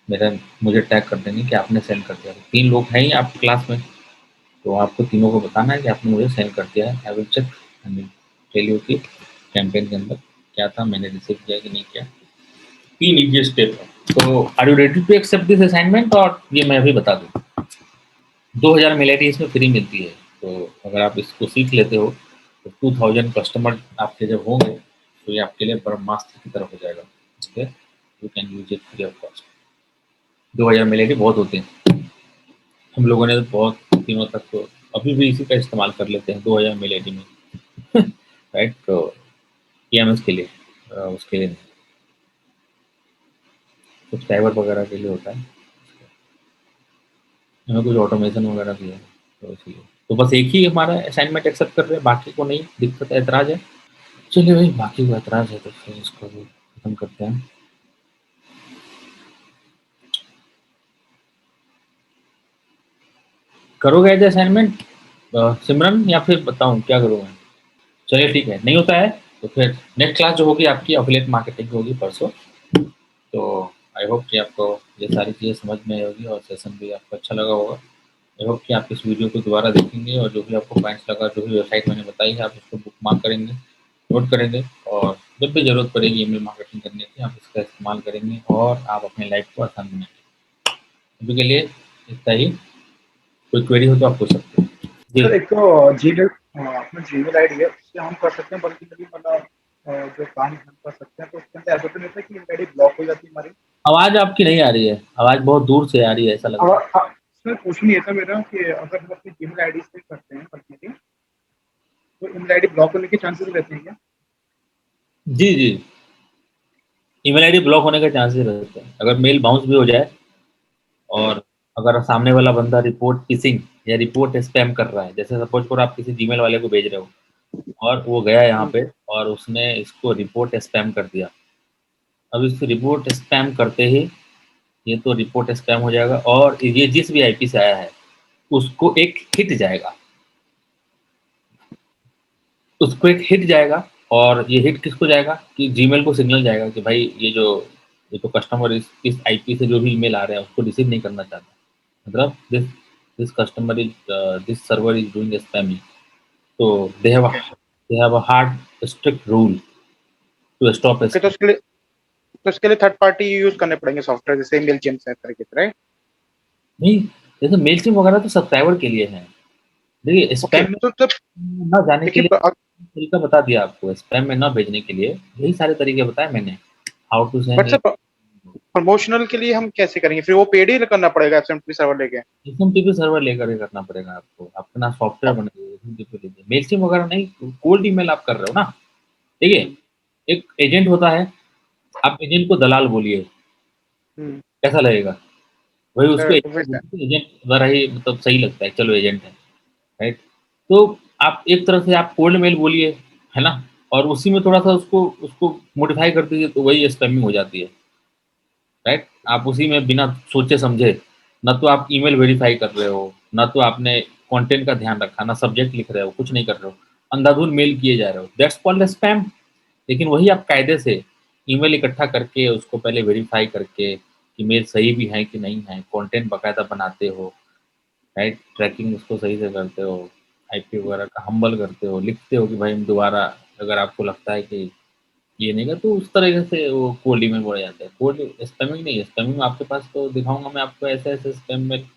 S1: मेरा मुझे टैग कर देंगे कि आपने सेंड कर दिया। 3 लोग हैं ही आपकी क्लास में, तो आपको तीनों को बताना है कि आपने मुझे सेंड कर दिया है। I will check and tell you कि कैंपेन के अंदर क्या था, मैंने रिसीव किया कि नहीं किया। 3 ईज़ी स्टेप है। तो are you ready to accept this assignment, और ये मैं अभी बता दूँ 2000 मेल आईडी इसमें फ्री मिलती है। तो अगर आप इसको सीख लेते हो तो 2000 कस्टमर आपके जब होंगे तो ये आपके लिए ब्रह्मास्त्र की तरह हो जाएगा। Okay, you can use it free of cost. 2000 mail ID बहुत होते हैं, हम लोगों ने तो बहुत दिनों तक तो अभी भी इसी का इस्तेमाल कर लेते हैं 2000 मेल आईडी में। राइट, तो पीएमएस के लिए उसके लिए नहीं, सब्सक्राइबर वगैरह के लिए होता है, हमें कुछ ऑटोमेशन वगैरह भी है तो इसलिए। तो बस एक ही हमारा असाइनमेंट एक्सेप्ट कर रहे हैं, बाकी को नहीं दिक्कत ऐतराज है। चलिए भाई, बाकी को ऐतराज है तो फिर इसको भी खत्म करते हैं। करोगे एज असाइनमेंट सिमरन, या फिर बताऊं क्या करूँ मैं? चलिए ठीक है, नहीं होता है तो फिर नेक्स्ट क्लास जो होगी आपकी एफिलिएट मार्केटिंग होगी परसों। तो आई होप कि आपको ये सारी चीज़ें समझ में आई होगी और सेशन भी आपको अच्छा लगा होगा। आई होप कि आप इस वीडियो को दोबारा देखेंगे और जो भी आपको पॉइंट्स लगा, जो भी वेबसाइट मैंने बताई है, आप उसको बुक मार्क करेंगे, नोट करेंगे, और जब भी ज़रूरत पड़ेगी ईमेल मार्केटिंग करने की आप इसका इस्तेमाल करेंगे और आप अपनी लाइफ को आसान बनाएंगे। अभी के लिए इतना ही, कोई क्वेरी हो तो आप पूछ सकते हैं। जी।
S2: सर एक तो जीमेल, अपना जीमेल आईडी है उससे हम कर सकते हैं, बल्कि कभी मतलब जो काम हम कर सकते हैं तो उसके अंदर ऐसा तो नहीं होता कि ईमेल आईडी ब्लॉक हो जाती है हमारी।
S1: आवाज़ आपकी नहीं आ रही है, आवाज़ बहुत दूर से आ रही है, ऐसा लग रहा है।
S2: सर क्वेश्चन ये था मेरा कि अगर हम अपनी जीमेल आईडी से करते हैं बल्कि तो ईमेल आईडी ब्लॉक होने के चांसेस रहते हैं क्या?
S1: जी, जी। ईमेल आईडी ब्लॉक होने के चांसेस रहते हैं। अगर मेल बाउंस भी हो जाए और अगर सामने वाला बंदा रिपोर्ट फिशिंग या रिपोर्ट स्पैम कर रहा है, जैसे सपोज़ करो आप किसी जीमेल वाले को भेज रहे हो और वो गया यहाँ
S2: हम्म,
S1: पे और उसने इसको रिपोर्ट स्पैम कर दिया। अब इस रिपोर्ट स्पैम करते ही ये तो रिपोर्ट स्पैम हो जाएगा और ये जिस भी आईपी से आया है, उसको एक हिट जाएगा। उसको एक हिट जाएगा और ये हिट किसको जाएगा कि जीमेल को सिग्नल जाएगा कि भाई ये तो कस्टमर इस आईपी से जो भी ईमेल आ रहे हैं उसको रिसीव नहीं करना चाहता। मतलब this customer is this server is doing spamming. तो
S2: okay.
S1: They have a hard strict rule to stop
S2: okay,
S1: spam.
S2: तो उसके लिए थर्ड पार्टी यूज करने पड़ेंगे सॉफ्टवेयर जैसे मेल चिम्स है तरीके से, राइट?
S1: नहीं, जैसे मेलचिम वगैरह तो सब्सक्राइबर के लिए है। देखिए
S2: ओके,
S1: स्पैम में
S2: तो तब
S1: ना जाने के
S2: देखिए
S1: लिए तरीका बता दिया आपको, स्पैम में ना भेजने के लिए यही सारे तरीके बताए मैंने, how to send
S2: but
S1: it.
S2: Sir promotional के लिए हम कैसे करेंगे? फिर वो पेड ही करना पड़ेगा एसएमटी सर्वर लेके?
S1: एसएमटीपी सर्वर लेकर के करना पड़ेगा आपको, अपना सॉफ्टवेयर बनाइए एसएमटीपी लीजिए, मेलचिम वगैरह नहीं, कोल्ड ईमेल आप कर रहे हो ना। देखिए, एक एजेंट होता है, आप एजेंट को दलाल बोलिए,
S2: हम्म,
S1: कैसा लगेगा? वही उसको
S2: सर वैसे
S1: एजेंट द्वारा ही मतलब सही लगता है, चलो एजेंट है, राइट? तो आप एक तरह से आप कोल्ड मेल बोलिए, है ना? और उसी में थोड़ा-सा उसको उसको मॉडिफाई कर दीजिए तो वही स्पैमिंग हो जाती है, राइट? आप उसी में बिना सोचे-समझे, ना तो आप ईमेल वेरीफाई कर रहे हो, ना तो आपने कंटेंट का ध्यान रखा, ना सब्जेक्ट लिख रहे हो, कुछ नहीं कर रहे हो, अंधाधुंध मेल किए जा रहे हो, दैट्स कॉल्ड स्पैम। लेकिन वही आप कायदे से ईमेल इकट्ठा करके उसको पहले वेरीफाई करके कि मेल सही भी है कि नहीं है, कंटेंट बाकायदा बनाते हो, राइट? ट्रैकिंग उसको सही से करते हो, आईपी वगैरह का हम्बल करते हो, लिखते हो कि भाई दोबारा अगर आपको लगता है कि ये नहीं का, तो उस तरीके से वो कोल्ड ईमेल बोला जाता है। कोल्ड स्पैमिंग नहीं है, स्पैमिंग आपके पास तो दिखाऊँगा मैं आपको ऐसे-ऐसे स्पैम में,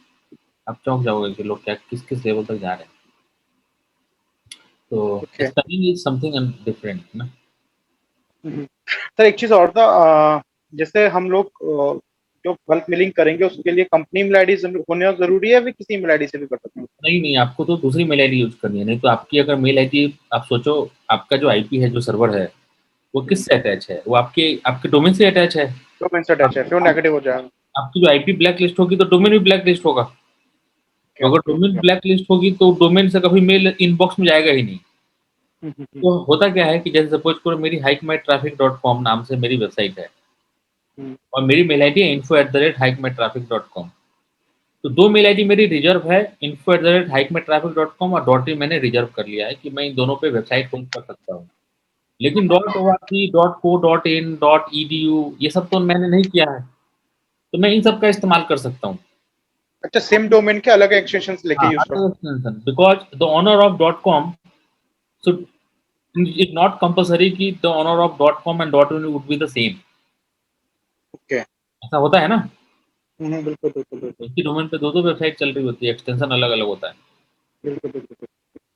S1: आप चौंक जाओगे कि लोग क्या किस-किस लेवल तक जा रहे हैं। तो
S2: okay.
S1: Spamming is something different ना।
S2: सर एक चीज और था, जैसे हम लोग जो बल्क मेलिंग करेंगे उसके लिए कंपनी ईमेल आईडी होना जरूरी है, फिर किसी ईमेल आईडी से भी कर सकते हैं?
S1: नहीं, नहीं, आपको तो दूसरी मेल आईडी यूज़ करनी है, नहीं तो आपकी अगर मेल आईडी आप सोचो आपका जो आईपी है, जो सर्वर है, वो किससे अटैच है? वो आपके आपके डोमेन से अटैच है।
S2: डोमेन से अटैच है, फिर वो
S1: आप
S2: नेगेटिव हो जाएगा।
S1: आपकी जो आईपी ब्लैक लिस्ट होगी तो डोमेन भी ब्लैक लिस्ट होगा।
S2: ओके
S1: तो अगर
S2: okay
S1: domain
S2: okay.
S1: Black list होगी तो डोमेन से कभी मेल इनबॉक्स में जाएगा ही नहीं। तो होता क्या है कि जैसे सपोज़ करो मेरी hikemytraffic.com नाम से मेरी वेबसाइट है और मेरी मेल आईडी है info@hikemytraffic.com। तो 2 मेल आईडी मेरी रिज़र्व है, info@hikemytraffic.com और डॉट इन मैंने रिज़र्व कर लिया है कि मैं इन दोनों पे वेबसाइट होस्ट कर सकता हूँ। लेकिन .org, .co, .in, .edu ये सब तो मैंने नहीं किया है, तो मैं इन सब का इस्तेमाल कर सकता हूँ।
S2: अच्छा, सेम डोमेन के अलग एक्सटेंशंस लेके
S1: हाँ,
S2: यूज कर
S1: अलग
S2: सकते
S1: extension because the owner of .com should it's not compulsory कि the owner of .com and .in would be the same।
S2: हैं। ओके।
S1: ऐसा होता है ना?
S2: बिल्कुल बिल्कुल बिल्कुल।
S1: एक ही डोमेन पे 2-2 वेबसाइट चल रही होती है, एक्सटेंशन अलग-अलग होता है।
S2: बिल्कुल बिल्कुल बिल्कुल।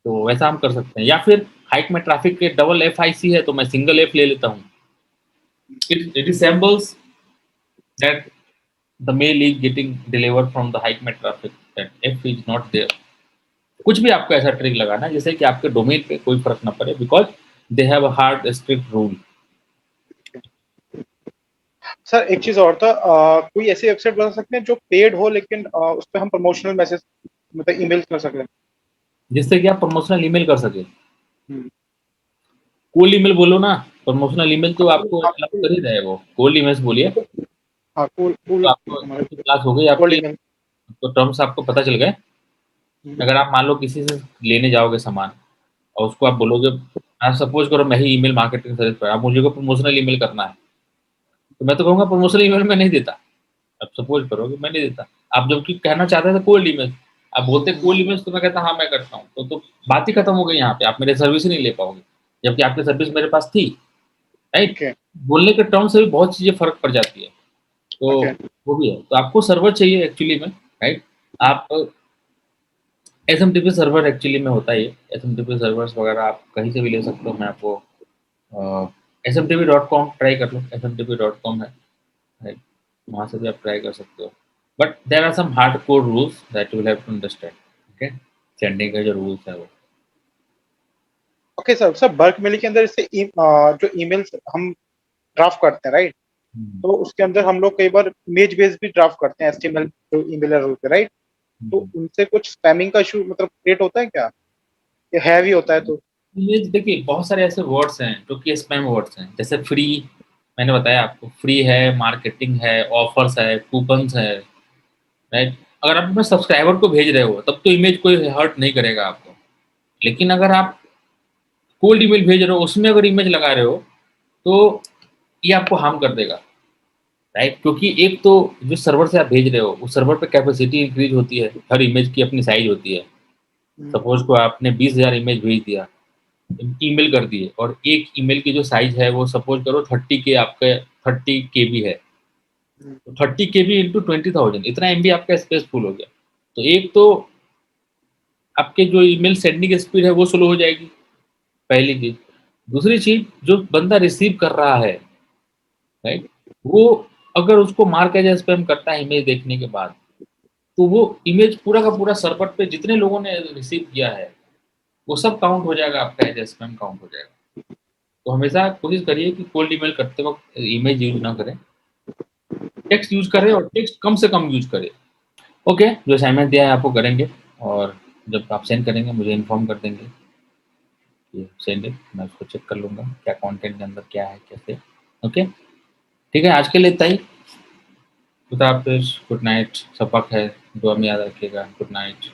S1: तो वैसा हम कर सकते हैं या फिर हाइक में ट्रैफिक के डबल FIC है तो मैं सिंगल F ले लेता हूँ। It resembles that the mail is getting delivered from the hike में traffic that F is not there। कुछ भी आपको ऐसा ट्रिक लगाना है जिससे कि आपके डोमेन पे कोई फर्क ना पड़े because they have a hard strict rule.
S2: Sir एक चीज और था, कोई ऐसी वेबसाइट बता सकते हैं जो पेड हो लेकिन उस पे हम प्रमोशनल मैसेज मतलब ईमेल कर सकते हैं?
S1: जिससे कि आप प्रमोशनल ईमेल कर सकें।
S2: हम्म।
S1: कोल्ड ईमेल बोलो ना, प्रमोशनल ईमेल तो आपको
S2: हाँ
S1: अलाउ कर ही रहा है वो। कोल्ड ईमेल्स बोलिए,
S2: हाँ, कूल
S1: तो
S2: कूल
S1: आपको
S2: हमारे
S1: क्लास हो गई
S2: कोल्ड
S1: आपकी,
S2: ईमेल।
S1: तो टर्म्स आपको पता चल गए। अगर आप मान लो किसी से लेने जाओगे सामान और उसको आप बोलोगे, आप सपोज़ करो मैं ही ईमेल मार्केटिंग सर्विस पर, आप मुझे को प्रमोशनल ईमेल करना है, तो मैं तो कहूँगा प्रमोशनल ईमेल मैं नहीं देता। आप सपोज़ करो कि मैं नहीं देता। आप जबकि कहना चाहते थे कोल्ड ईमेल, आप बोलते कोल्ड ईमेल्स तो मैं कहता हाँ, मैं करता हूँ। तो बात ही खत्म हो गई यहाँ पे, आप मेरी सर्विस ही नहीं ले पाओगे, जबकि आपकी सर्विस मेरे पास थी, राइट?
S2: ओके
S1: बोलने के टर्म से भी बहुत चीज़ें फ़र्क पड़ जाती है, तो
S2: ओके।
S1: वो भी है। तो आपको सर्वर चाहिए एक्चुअली में, राइट? आप एसएमटीपी सर्वर एक्चुअली में होता है ये, एसएमटीपी सर्वर्स वगैरह आप कहीं से भी ले सकते हो। मैं आपको smtp.com ट्राई कर लो, smtp.com है, राइट? वहाँ से भी आप ट्राई कर सकते हो। But there are some hardcore rules that you will have to understand, okay? Sending के जो रूल्स हैं वो।
S2: Okay sir, sir bulk mail के अंदर इससे जो ईमेल्स हम ड्राफ्ट करते हैं, राइट?
S1: हुँ,
S2: तो उसके अंदर हम लोग कई बार इमेज बेस्ड भी ड्राफ्ट करते हैं, एचटीएमएल जो ईमेल है होते हैं, राइट? तो
S1: हुँ।
S2: उनसे कुछ स्पैमिंग का इशू मतलब क्रिएट होता है क्या? ये हैवी होता है तो?
S1: ये देखिए बहुत सारे ऐसे वर्ड्स हैं जो कि स्पैम वर्ड्स हैं, जैसे फ्री, मैंने बताया आपको फ्री है, मार्केटिंग है, ऑफर्स है, कूपन्स है, राइट? अगर आप अपने सब्सक्राइबर को भेज रहे हो तब तो इमेज कोई हर्ट नहीं करेगा आपको। लेकिन अगर आप कोल्ड ईमेल भेज रहे हो उसमें अगर इमेज लगा रहे हो तो ये आपको हार्म कर देगा, राइट? क्योंकि एक तो जो सर्वर से आप भेज रहे हो उस सर्वर पे कैपेसिटी इंक्रीज होती है, हर इमेज की अपनी साइज होती है। सपोज को आपने 20,000 इमेज भेज दिया, ईमेल कर दिए और एक ईमेल की जो साइज है वो सपोज करो 30 के आपके 30 केबी है, तो 30 केबी इंटू 20,000 इतना एमबी आपका स्पेस फुल हो गया। तो एक तो आपके जो ईमेल सेंडिंग स्पीड है वो स्लो हो जाएगी, पहली चीज़। दूसरी चीज़, जो बंदा रिसीव कर रहा है, राइट? वो अगर उसको मार्क एज़ स्पैम करता है इमेज देखने के बाद, तो वो इमेज पूरा का पूरा सर्वर पे जितने लोगों ने रिसीव किया है, वो सब काउंट हो जाएगा, आपका एज़ स्पैम काउंट हो जाएगा। तो हमेशा कोशिश करिए कि कोल्ड ईमेल करते वक़्त इमेज यूज़ ना करें, टेक्स्ट यूज़ करें
S2: ओके।
S1: और टेक्स्ट कम से कम यूज़ करें। ओके, जो असाइनमेंट दिया है आपको करेंगे और जब आप सेंड करेंगे मुझे इन्फॉर्म कर देंगे कि सेंड इट, मैं उसको चेक कर लूँगा, क्या कंटेंट के अंदर क्या है, कैसे। ओके, ठीक है, आज के लिए इतना ही। खुदा हाफ़िज़, गुड नाइट, सबक है, दुआ में याद रखिएगा, गुड नाइट।